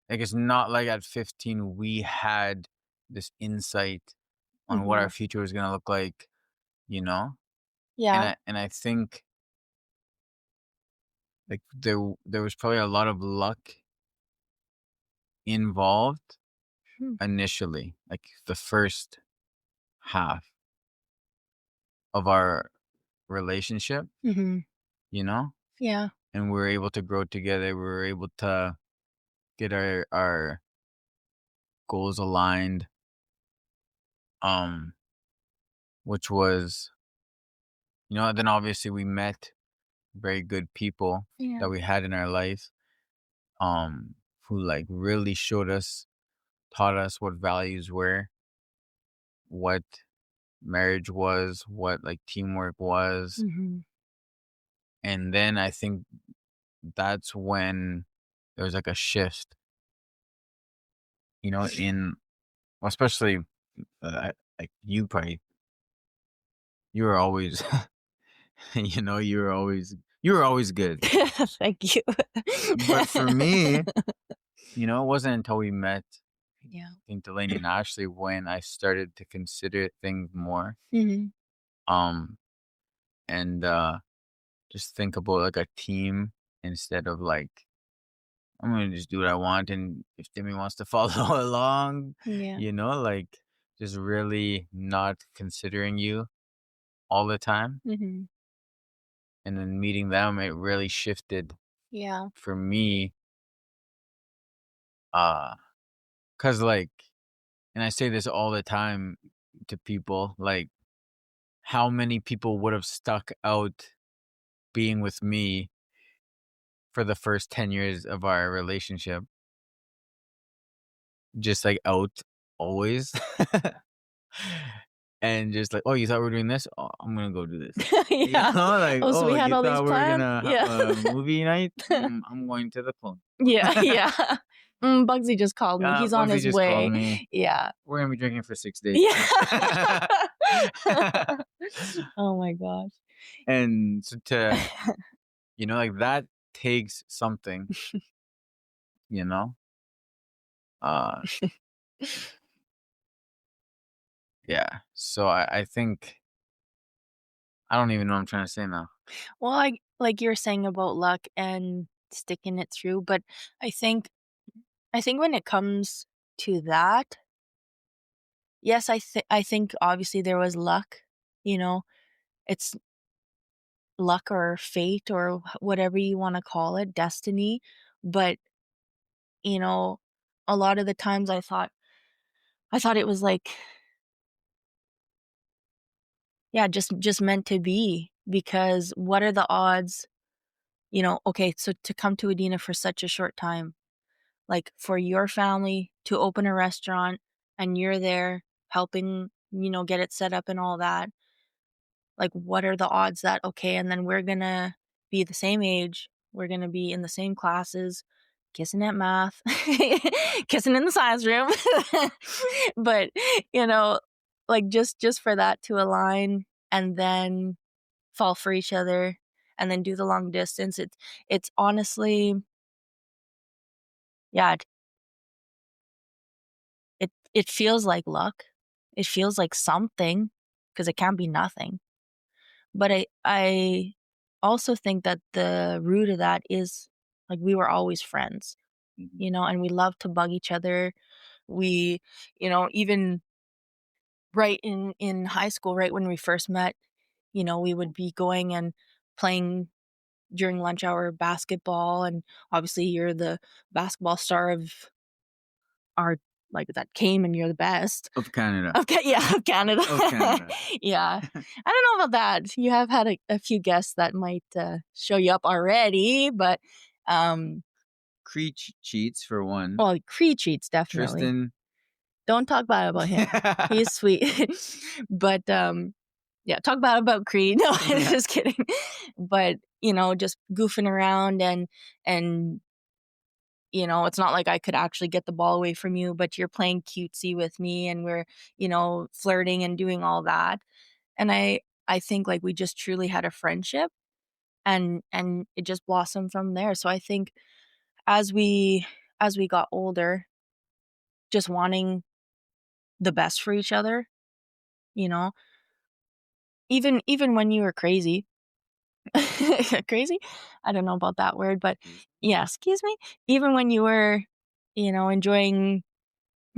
[SPEAKER 1] Like it's not like at 15 we had this insight on what our
[SPEAKER 2] Mhm.
[SPEAKER 1] future was gonna look like, you know? And
[SPEAKER 2] Yeah.
[SPEAKER 1] I think like there was probably a lot of luck involved
[SPEAKER 2] Hmm.
[SPEAKER 1] initially, like the first half of our relationship,
[SPEAKER 2] Mhm.
[SPEAKER 1] you know?
[SPEAKER 2] Yeah.
[SPEAKER 1] And we were able to grow together. We were able to get our goals aligned, um, which was, then obviously we met very good people
[SPEAKER 2] Yeah.
[SPEAKER 1] that we had in our life, who like really taught us what values were, what marriage was, what like teamwork was.
[SPEAKER 2] Mhm.
[SPEAKER 1] And then I think that's when there was like a shift, in, well, especially like you were always, you were always good.
[SPEAKER 2] Thank you.
[SPEAKER 1] But for me, it wasn't until we met,
[SPEAKER 2] Yeah.
[SPEAKER 1] I think Delaney and Ashley, when I started to consider things more,
[SPEAKER 2] Mhm.
[SPEAKER 1] um, and just think about like a team instead of like I'm gonna just do what I want, and if Demi wants to follow along,
[SPEAKER 2] Yeah.
[SPEAKER 1] like, just really not considering you all the time,
[SPEAKER 2] Mhm.
[SPEAKER 1] and then meeting them, it really shifted
[SPEAKER 2] Yeah.
[SPEAKER 1] for me, uh, 'cause, like and I say this all the time to people, like, how many people would have stuck out being with me for the first 10 years of our relationship, just, like, out always. And just like, "Oh, you thought we were doing this? Oh, I'm gonna go do this."
[SPEAKER 2] Yeah.
[SPEAKER 1] Like,
[SPEAKER 2] Oh, so
[SPEAKER 1] "Oh,
[SPEAKER 2] we had
[SPEAKER 1] you
[SPEAKER 2] all these
[SPEAKER 1] thought we were
[SPEAKER 2] plans?
[SPEAKER 1] gonna have
[SPEAKER 2] Yeah.
[SPEAKER 1] a movie night? I'm going to the clone."
[SPEAKER 2] Yeah, yeah. Bugsy just called me.
[SPEAKER 1] Yeah,
[SPEAKER 2] He's on
[SPEAKER 1] Bugsy
[SPEAKER 2] his
[SPEAKER 1] just called
[SPEAKER 2] way.
[SPEAKER 1] me.
[SPEAKER 2] Yeah.
[SPEAKER 1] We're gonna be drinking for 6 days.
[SPEAKER 2] Yeah. Oh my gosh.
[SPEAKER 1] And so like, that takes something, you know? Uh, yeah. So I think I don't even know what I'm trying to say now.
[SPEAKER 2] Well, like you're saying about luck and sticking it through, but I think I think when it comes to that, yes, I think obviously there was luck, you know. It's luck or fate or whatever you want to call it, destiny, but you know, a lot of the times I thought it was like, yeah, just meant to be because what are the odds, okay, so to come to Adina for such a short time, like for your family to open a restaurant and you're there helping, get it set up and all that. Like, what are the odds that, okay, and then we're gonna be the same age, we're gonna be in the same classes, kissing at math, kissing in the science room. But, you know, like just for that to align and then fall for each other and then do the long distance, it's honestly, yeah, it feels like luck. It feels like something because it can't be nothing. But I also think that the root of that is, like, we were always friends,
[SPEAKER 1] Mhm.
[SPEAKER 2] and we love to bug each other. We, even right in high school, right when we first met, we would be going and playing during lunch hour basketball, and obviously you're the basketball star of our, like, that came, and you're the best.
[SPEAKER 1] Of Canada.
[SPEAKER 2] Okay, yeah, of Canada.
[SPEAKER 1] Of Canada.
[SPEAKER 2] Yeah. I don't know about that. You have had a few guests that might, show you up already, but, um
[SPEAKER 1] Creech cheats for one.
[SPEAKER 2] well, Cree cheats, definitely.
[SPEAKER 1] Tristan.
[SPEAKER 2] Don't talk bad about him. He's sweet. But, yeah, talk bad about Creed. No,
[SPEAKER 1] Yeah.
[SPEAKER 2] just kidding. But, just goofing around and it's not like I could actually get the ball away from you, but you're playing cutesy with me and we're, flirting and doing all that. And I think, like, we just truly had a friendship and it just blossomed from there. So I think as we got older, just wanting the best for each other, you know, even when you were crazy, crazy? I don't know about that word, but yeah, excuse me. Even when you were, enjoying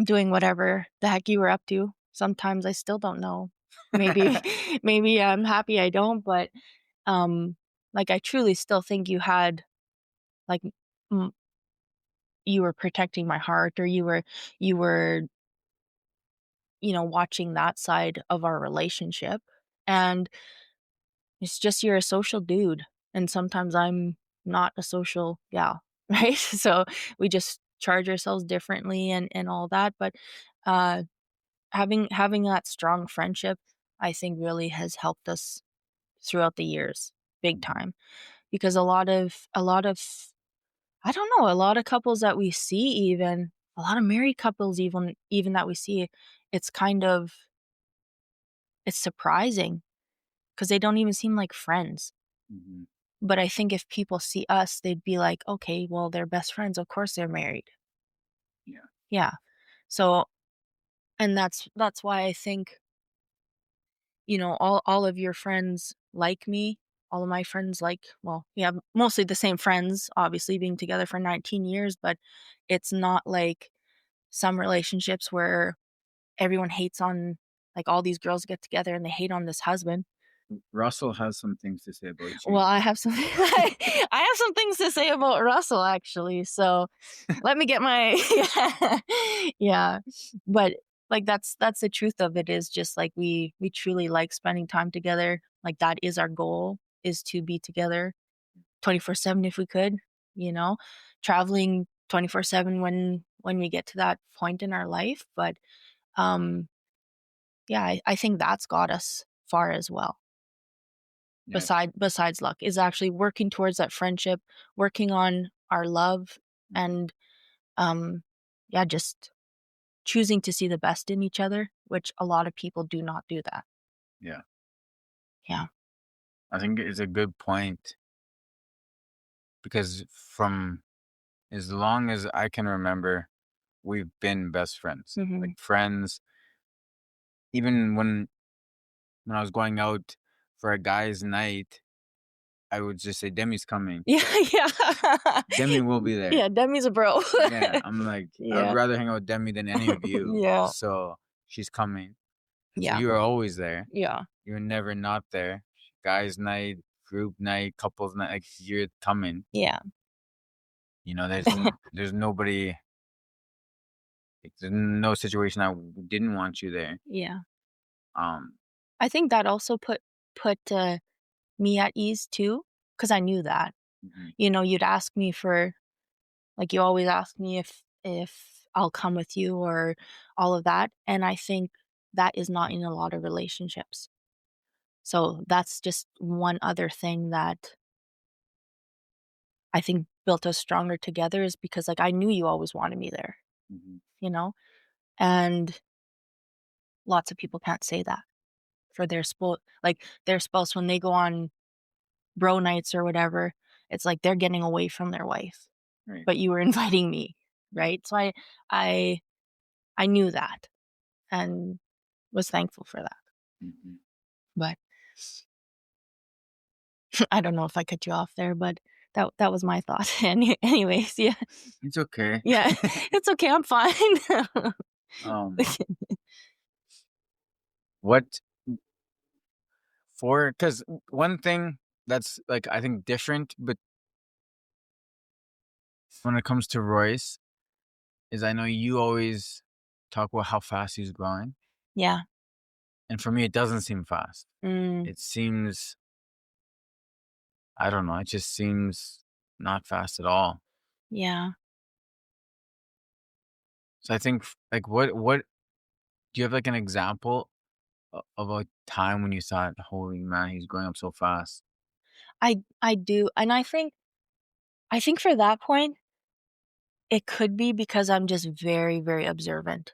[SPEAKER 2] doing whatever the heck you were up to. Sometimes I still don't know. Maybe maybe I'm happy I don't, but um like, I truly still think you had, like, m- you were protecting my heart, or you were watching that side of our relationship. And it's just, you're a social dude, and sometimes I'm not a social gal, right? So we just charge ourselves differently and all that, but uh having that strong friendship, I think, really has helped us throughout the years, big
[SPEAKER 1] Mhm.
[SPEAKER 2] time. Because a lot of I don't know, a lot of couples that we see, even a lot of married couples, even that we see, it's kind of it's surprising because they don't even seem like friends.
[SPEAKER 1] Mhm.
[SPEAKER 2] But I think if people see us, they'd be like, okay, well, they're best friends. Of course they're married.
[SPEAKER 1] Yeah.
[SPEAKER 2] Yeah. So, and that's why I think, all of your friends like me. all of my friends, like, well, we have mostly the same friends, obviously being together for 19 years, but it's not like some relationships where everyone hates on, like, all these girls get together and they hate on this husband.
[SPEAKER 1] Russell has some things to say about you.
[SPEAKER 2] Well, I have some I have some things to say about Russell, actually, so let me get my yeah. But, like, that's the truth of it, is just, like, we truly like spending time together. Like, that is our goal, is to be together 24/7 if we could, you know? Traveling 24/7 when we get to that point in our life, but, um, yeah, I think that's got us far as well.
[SPEAKER 1] Yeah.
[SPEAKER 2] Besides luck, is actually working towards that friendship, working on our love, and, um, yeah, just choosing to see the best in each other, which a lot of people do not do that.
[SPEAKER 1] Yeah.
[SPEAKER 2] Yeah.
[SPEAKER 1] I think it's a good point because from as long as I can remember, we've been best friends.
[SPEAKER 2] Mhm.
[SPEAKER 1] Like friends, even when I was going out for a guy's night, I would just say, "Demi's coming.
[SPEAKER 2] Yeah, yeah.
[SPEAKER 1] Demi will be there."
[SPEAKER 2] Yeah, Demi's a bro.
[SPEAKER 1] Yeah, I'm like, I'd
[SPEAKER 2] Yeah.
[SPEAKER 1] rather hang out with Demi than any of you.
[SPEAKER 2] Yeah.
[SPEAKER 1] So she's coming. And so
[SPEAKER 2] Yeah.
[SPEAKER 1] you are always there.
[SPEAKER 2] Yeah.
[SPEAKER 1] You're never not there. Guys' night, group night, couples night, like you're coming.
[SPEAKER 2] Yeah.
[SPEAKER 1] You know, there's nobody, like, there's no situation I didn't want you there.
[SPEAKER 2] Yeah.
[SPEAKER 1] Um,
[SPEAKER 2] I think that also put me at ease too, because I knew that.
[SPEAKER 1] mhm,
[SPEAKER 2] You'd ask me for, like, you always ask me if I'll come with you or all of that, and I think that is not in a lot of relationships. So that's just one other thing that I think built us stronger together, is because, like, I knew you always wanted me there,
[SPEAKER 1] mhm.
[SPEAKER 2] you know? And lots of people can't say that for their spouse when they go on bro nights or whatever. It's like they're getting away from their wife,
[SPEAKER 1] Right.
[SPEAKER 2] but you were inviting me, right? So I I knew that and was thankful for that.
[SPEAKER 1] Mhm.
[SPEAKER 2] But I don't know if I cut you off there, but that was my thought. Anyways, yeah.
[SPEAKER 1] It's okay.
[SPEAKER 2] Yeah. It's okay, I'm fine.
[SPEAKER 1] um, what for? Because one thing that's like I think different, but when it comes to Royce, is I know you always talk about how fast he's growing,
[SPEAKER 2] Yeah.
[SPEAKER 1] and for me, it doesn't seem fast.
[SPEAKER 2] Mm,
[SPEAKER 1] It seems, I don't know, it just seems not fast at all.
[SPEAKER 2] yeah.
[SPEAKER 1] So I think like what do you have like an example of a time when you thought, "Holy man, he's growing up so fast."
[SPEAKER 2] I do, and I think for that point, it could be because I'm just very, very observant.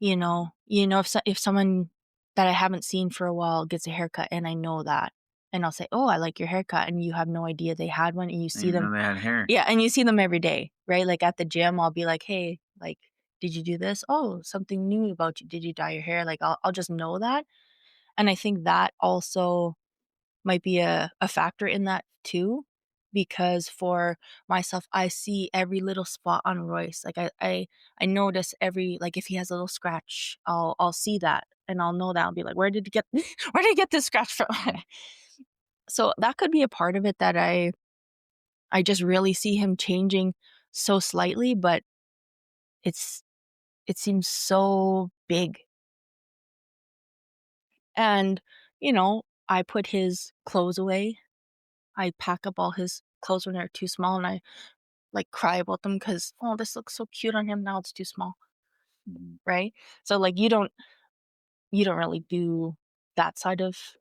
[SPEAKER 2] If someone that I haven't seen for a while gets a haircut and I know that, and I'll say, "Oh, I like your haircut," and you have no idea they had one, and you
[SPEAKER 1] I
[SPEAKER 2] see
[SPEAKER 1] didn't even
[SPEAKER 2] them.
[SPEAKER 1] know they had hair.
[SPEAKER 2] Yeah, and you see them every day, right? Like, at the gym, I'll be like, "Hey, like, did you do this? Oh, something new about you. Did you dye your hair?" Like, I'll just know that, and I think that also might be a factor in that too, because for myself, I see every little spot on Royce. Like, I notice every, like, if he has a little scratch, I'll see that, and I'll know that. I'll be like, "Where did you get where did you get this scratch from?"
[SPEAKER 1] Mhm,
[SPEAKER 2] So that could be a part of it, that I just really see him changing so slightly, but it's it seems so big. And, I put his clothes away. I pack up all his clothes when they're too small, and I, like, cry about them because, "Oh, this looks so cute on him, now it's too small,"
[SPEAKER 1] mhm.
[SPEAKER 2] right? So, like, you don't really do that side of,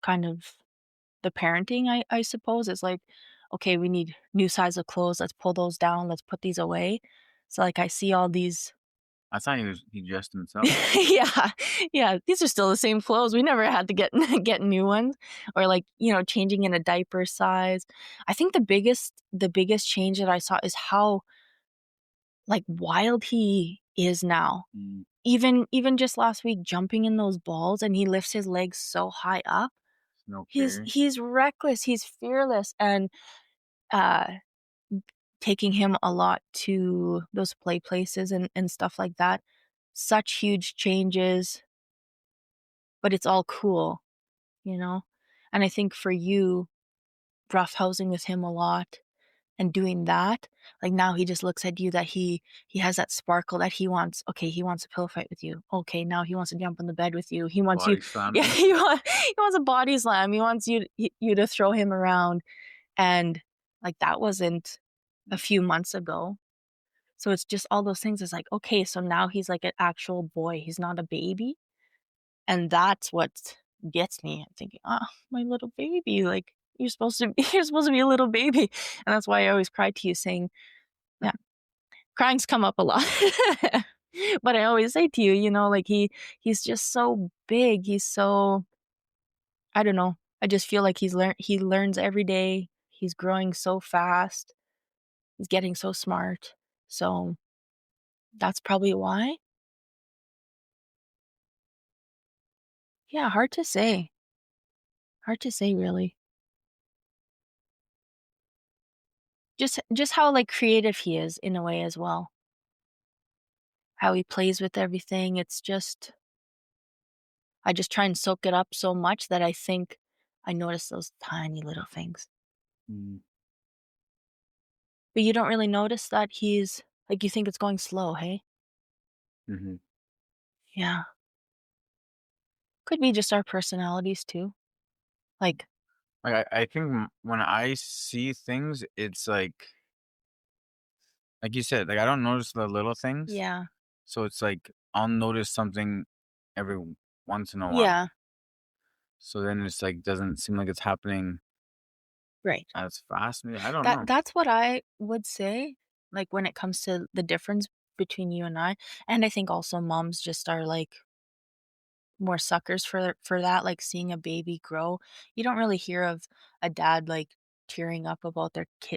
[SPEAKER 2] kind of, the parenting, I suppose. It's like, "Okay, we need new size of clothes, let's pull those down, let's put these away." So, like, I see all these.
[SPEAKER 1] I thought he dressed himself.
[SPEAKER 2] Yeah, yeah, these are still the same clothes, we never had to get get new ones, or, like, changing in a diaper size. I think the biggest change that I saw is how, like, wild he is now.
[SPEAKER 1] Mm,
[SPEAKER 2] Even just last week, jumping in those balls, and he lifts his legs so high up.
[SPEAKER 1] No
[SPEAKER 2] He's
[SPEAKER 1] care.
[SPEAKER 2] he's reckless, he's fearless, and, uh, taking him a lot to those play places and stuff like that. Such huge changes, but it's all cool, you know? And I think for you, roughhousing with him a lot and doing that, like, now he just looks at you that he has that sparkle that he wants. Okay, he wants a pillow fight with you. Okay, now he wants to jump on the bed with you. He wants you
[SPEAKER 1] Body slam
[SPEAKER 2] yeah,
[SPEAKER 1] me.
[SPEAKER 2] he wants a body slam. He wants you to throw him around, and, like, that wasn't a few months ago. So it's just all those things. It's like, okay, so now he's like an actual boy. He's not a baby, and that's what gets me. I'm thinking, "Ah, my little baby, like, you're supposed to you're supposed to be a little baby." And that's why I always cry to you saying yeah, crying's come up a lot. But I always say to you, like, he's just so big. He's so I don't know. I just feel like he learns every day. He's growing so fast. He's getting so smart. So, that's probably why. Yeah, hard to say. Hard to say, really. Just how, like, creative he is in a way as well. How he plays with everything. It's just I just try and soak it up so much that I think I notice those tiny little things.
[SPEAKER 1] Mm,
[SPEAKER 2] But you don't really notice that he's like, you think it's going slow, hey?
[SPEAKER 1] mhm.
[SPEAKER 2] Yeah. Could be just our personalities too. Like,
[SPEAKER 1] I think when I see things, it's like you said, like I don't notice the little things,
[SPEAKER 2] yeah.
[SPEAKER 1] so it's like I'll notice something every once in a while.
[SPEAKER 2] Yeah.
[SPEAKER 1] So then it's like doesn't seem like it's happening
[SPEAKER 2] Right.
[SPEAKER 1] as fast. Maybe I don't
[SPEAKER 2] That
[SPEAKER 1] know.
[SPEAKER 2] that's what I would say, like, when it comes to the difference between you and I. And I think also moms just are, like, more suckers for that, like, seeing a baby grow. You don't really hear of a dad, like, tearing up about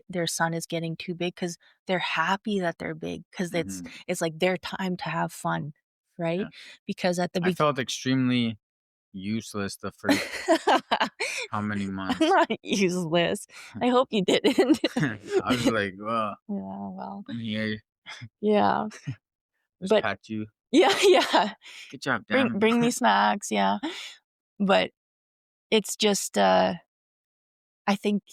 [SPEAKER 2] their son is getting too big because 'cause they're happy that they're big because
[SPEAKER 1] Hmm.
[SPEAKER 2] it's, like, their time to have fun, right?
[SPEAKER 1] Yeah,
[SPEAKER 2] Because at the
[SPEAKER 1] I
[SPEAKER 2] beg
[SPEAKER 1] felt extremely useless the first how many
[SPEAKER 2] I'm
[SPEAKER 1] months.
[SPEAKER 2] not useless. I hope you didn't.
[SPEAKER 1] I was like, well,
[SPEAKER 2] Yeah, well,
[SPEAKER 1] I'm here,
[SPEAKER 2] yeah,
[SPEAKER 1] just
[SPEAKER 2] but
[SPEAKER 1] pat you.
[SPEAKER 2] yeah, yeah.
[SPEAKER 1] Good job,
[SPEAKER 2] Bring
[SPEAKER 1] Demi.
[SPEAKER 2] bring me snacks, yeah. But it's just, I think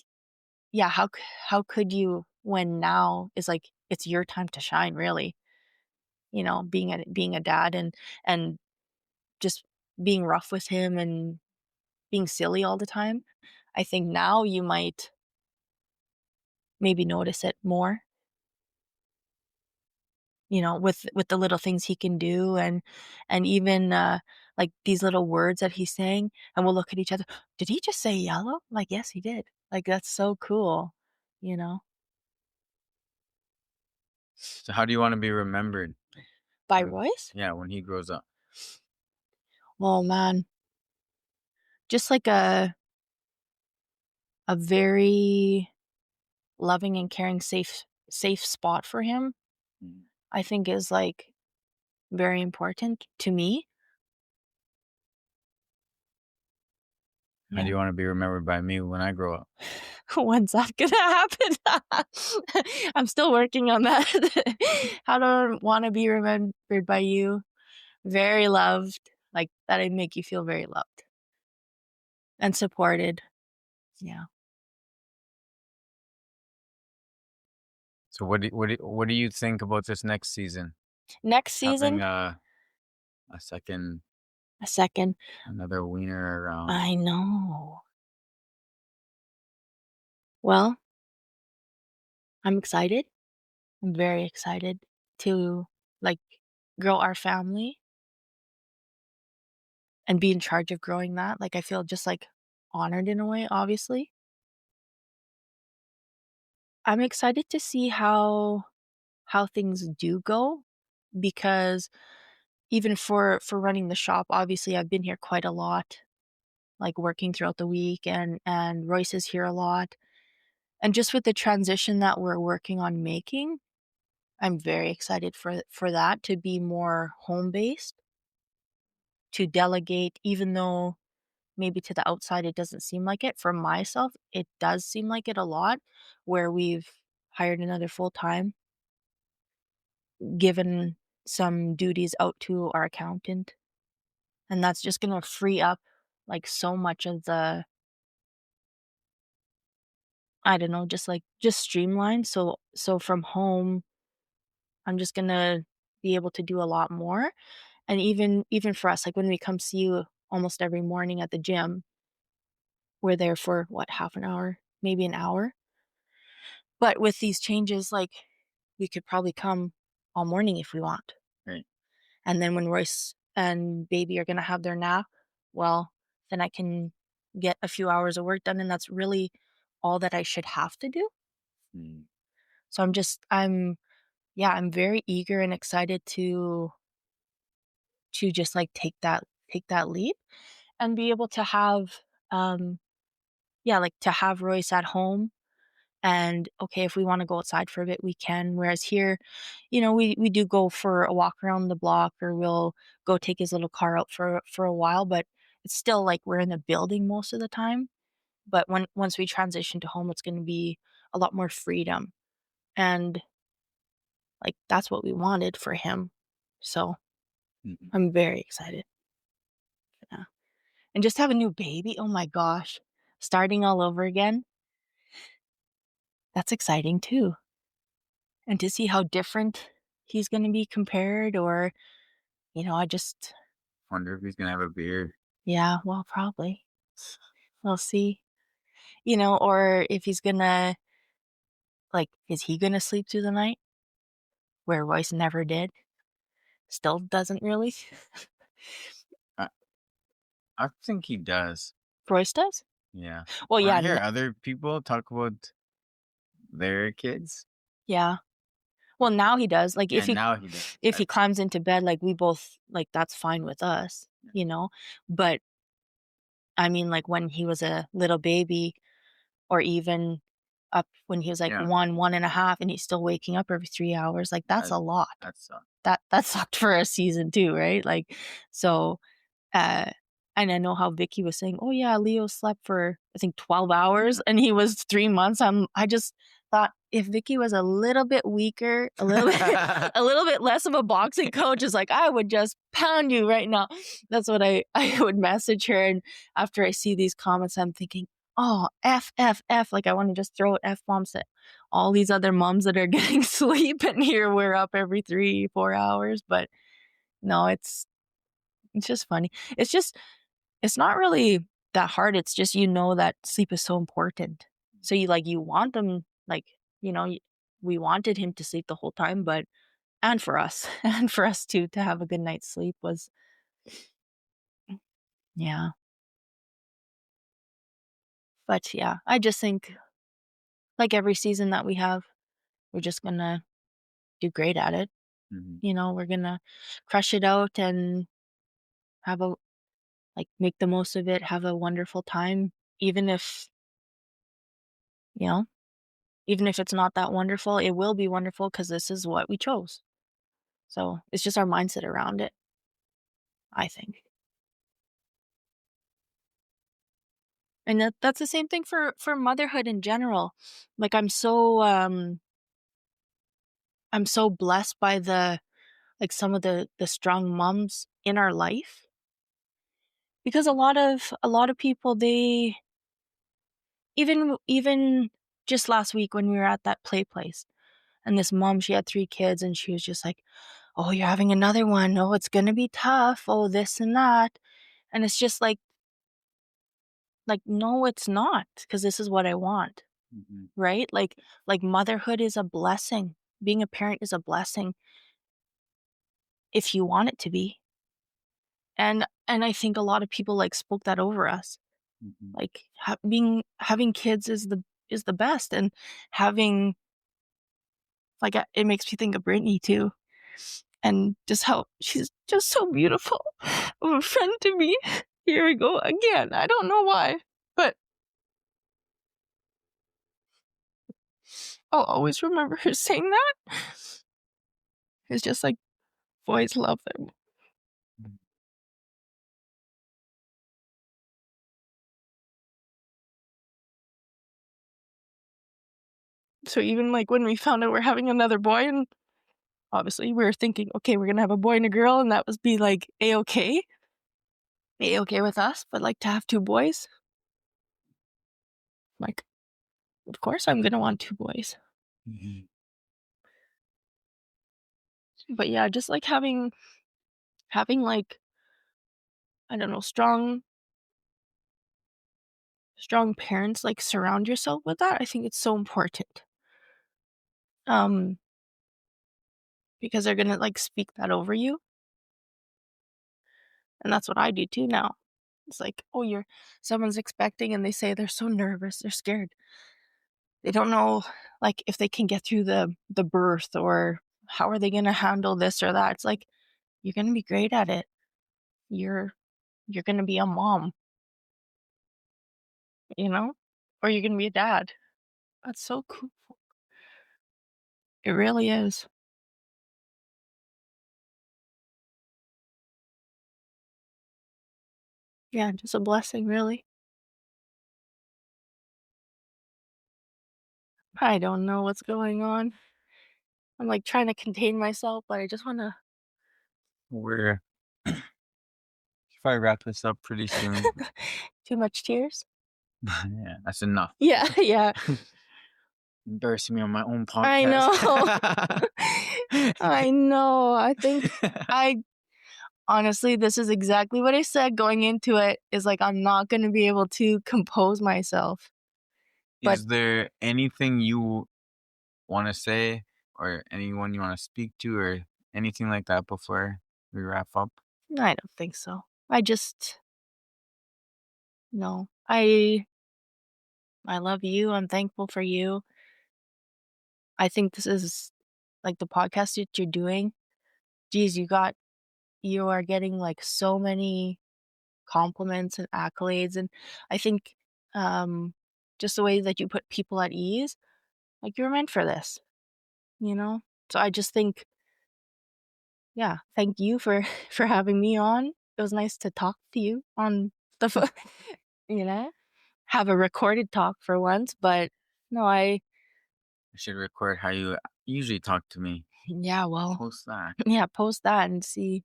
[SPEAKER 2] yeah, how could you when now is, like, it's your time to shine, really, being a dad and just being rough with him and being silly all the time. I think now you might maybe notice it more, with the little things he can do and even, like, these little words that he's saying, and we'll look at each other, "Did he just say yellow?" Like, "Yes, he did." Like, that's so cool, you know?
[SPEAKER 1] So how do you want to be remembered?
[SPEAKER 2] By
[SPEAKER 1] When,
[SPEAKER 2] Royce?
[SPEAKER 1] yeah, when he grows up.
[SPEAKER 2] Oh, man. Just like a very loving and caring, safe spot for him,
[SPEAKER 1] Mm.
[SPEAKER 2] I think is, like, very important to me.
[SPEAKER 1] How do
[SPEAKER 2] Yeah.
[SPEAKER 1] you want to be remembered by me when I grow up?
[SPEAKER 2] When's that gonna happen? I'm still working on that. How do I wanna be remembered by you? Very loved, like, that I make you feel very loved and supported. Yeah.
[SPEAKER 1] So what do you think about this next season?
[SPEAKER 2] Next
[SPEAKER 1] Having
[SPEAKER 2] season
[SPEAKER 1] a second
[SPEAKER 2] a second.
[SPEAKER 1] another wiener around.
[SPEAKER 2] I know. Well, I'm excited. I'm very excited to, like, grow our family and be in charge of growing that. Like, I feel just, like, honored in a way, obviously. I'm excited to see how things do go because even for running the shop, obviously, I've been here quite a lot, like, working throughout the week, and Royce is here a lot. And just with the transition that we're working on making, I'm very excited for that to be more home-based, to delegate even though maybe to the outside it doesn't seem like it. For myself, it does seem like it a lot, where we've hired another full-time, given some duties out to our accountant, and that's just gonna free up, like, so much of the I don't know, just streamline, so from home, I'm just gonna be able to do a lot more, and even for us, like, when we come see you almost every morning at the gym, we're there for, what, half an hour, maybe an hour? But with these changes, like, we could probably come all morning if we want,
[SPEAKER 1] Right.
[SPEAKER 2] and then when Royce and baby are gonna have their nap, well, then I can get a few hours of work done, and that's really all that I should have to do.
[SPEAKER 1] Mm.
[SPEAKER 2] So I'm yeah, I'm very eager and excited to just, like, take that leap and be able to have, um yeah, like, to have Royce at home and, okay, if we wanna go outside for a bit, we can, whereas here, we do go for a walk around the block, or we'll go take his little car out for a while, but it's still, like, we're in the building most of the time, but once we transition to home, it's gonna be a lot more freedom, and, like, that's what we wanted for him, so
[SPEAKER 1] Mhm.
[SPEAKER 2] I'm very excited. Yeah. And just have a new baby, oh my gosh, starting all over again, that's exciting too. And to see how different he's gonna be compared or, I just
[SPEAKER 1] Wonder if he's gonna have a beard.
[SPEAKER 2] yeah, well, probably. We'll see. Or if he's gonna is he gonna sleep through the night? Where Royce never did? Still doesn't really?
[SPEAKER 1] I I think he does.
[SPEAKER 2] Royce does?
[SPEAKER 1] Yeah.
[SPEAKER 2] Well,
[SPEAKER 1] When I
[SPEAKER 2] yeah,
[SPEAKER 1] hear other people talk about their kids,
[SPEAKER 2] yeah. Well, now he does, like,
[SPEAKER 1] yeah, now he does.
[SPEAKER 2] if he
[SPEAKER 1] That's
[SPEAKER 2] climbs into bed, like, we both like, that's fine with us,
[SPEAKER 1] yeah.
[SPEAKER 2] But, I mean, like, when he was a little baby or even up when he was, like,
[SPEAKER 1] Yeah.
[SPEAKER 2] 1.5, and he's still waking up every 3 hours, like, that's
[SPEAKER 1] That
[SPEAKER 2] a lot.
[SPEAKER 1] that sucks.
[SPEAKER 2] That sucked for a season too, right? Like, so, uh, and I know how Vicky was saying, "Oh, yeah, Leo slept for, I think, 12 hours, and he was 3 months." I just thought if Vicky was a little bit weaker, a little bit a little bit less of a boxing coach, is like, I would just pound you right now. That's what I would message her, and after I see these comments, I'm thinking, "Oh, F, F, F," like, I wanna just throw F-bombs at all these other moms that are getting sleep, and here we're up every 3, 4 hours, but no, it's just funny. It's not really that hard, it's just that sleep is so important. So you want them, like, y we wanted him to sleep the whole time, but and for us, and for us too, to have a good night's sleep was yeah. But, yeah, I just think, like every season that we have, we're just gonna do great at it.
[SPEAKER 1] Mhm.
[SPEAKER 2] We're gonna crush it out and have make the most of it, have a wonderful time, even if, you know, even if it's not that wonderful, it will be wonderful because this is what we chose. So, it's just our mindset around it, I think. And that's the same thing for motherhood in general. Like, I'm so blessed by some of the strong moms in our life because a lot of people, they even just last week when we were at that play place, and this mom, she had 3 kids, and she was just like, "Oh, you're having another one. Oh, it's gonna be tough. Oh, this and that." And it's just no, it's not, because this is what I want,
[SPEAKER 1] Mhm.
[SPEAKER 2] right? Motherhood is a blessing. Being a parent is a blessing if you want it to be. And I think a lot of people, spoke that over us.
[SPEAKER 1] Mhm.
[SPEAKER 2] Like, having kids is the best, and having it makes me think of Brittany too, and just how she's just so beautiful of a friend to me. Here we go again. I don't know why, but I'll always remember her saying that. It's just like boys love them.
[SPEAKER 1] Mhm.
[SPEAKER 2] So even, like, when we found out we're having another boy and obviously we were thinking, "Okay, we're gonna have a boy and a girl," and that was be, like, A-okay. A-okay with us, but, like, to have 2 boys, like, of course I'm gonna want 2 boys.
[SPEAKER 1] Mhm.
[SPEAKER 2] But yeah, just, like, having, like, I don't know, strong parents, like, surround yourself with that, I think it's so important. Um, because they're gonna, like, speak that over you, and that's what I do too now. It's like, "Oh, you're someone's expecting," and they say they're so nervous, they're scared. They don't know, like, if they can get through the birth or how are they gonna handle this or that. It's like, "You're gonna be great at it. You're you're gonna be a mom, you know? Or you're gonna be a dad." That's so cool. It really is. Yeah, just a blessing, really. I don't know what's going on. I'm, like, trying to contain myself, but I just wanna
[SPEAKER 1] We're if I wrap this up pretty soon.
[SPEAKER 2] Too much tears?
[SPEAKER 1] Yeah, that's enough.
[SPEAKER 2] Yeah, yeah.
[SPEAKER 1] Embarrassing me on my own
[SPEAKER 2] I
[SPEAKER 1] podcast.
[SPEAKER 2] know. I know. I think I honestly, this is exactly what I said going into it, is, like, I'm not gonna be able to compose myself. But
[SPEAKER 1] Is there anything you wanna say or anyone you wanna speak to or anything like that before we wrap up?
[SPEAKER 2] I don't think so. I just no. I love you, I'm thankful for you. I think this is like, the podcast that you're doing, geez, you are getting, like, so many compliments and accolades, and I think, um, just the way that you put people at ease, like, you're meant for this, you know? So I just think, yeah, thank you for for having me on. It was nice to talk to you on the phone, you know? Have a recorded talk for once, but no,
[SPEAKER 1] I should record how you usually talk to me.
[SPEAKER 2] yeah, well,
[SPEAKER 1] Post that.
[SPEAKER 2] yeah, post that and see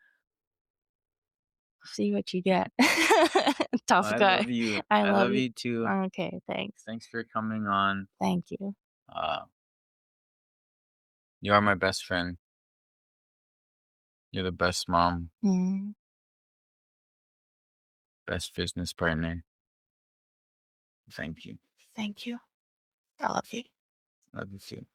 [SPEAKER 2] what you get.
[SPEAKER 1] Well,
[SPEAKER 2] Tough
[SPEAKER 1] I
[SPEAKER 2] guy.
[SPEAKER 1] love you.
[SPEAKER 2] I
[SPEAKER 1] I
[SPEAKER 2] love
[SPEAKER 1] love
[SPEAKER 2] you.
[SPEAKER 1] you too.
[SPEAKER 2] Okay, thanks.
[SPEAKER 1] Thanks for coming on.
[SPEAKER 2] Thank you.
[SPEAKER 1] Uh, you are my best friend. You're the best mom,
[SPEAKER 2] Mm,
[SPEAKER 1] best business partner. Thank you.
[SPEAKER 2] thank you. I love you.
[SPEAKER 1] Love you too.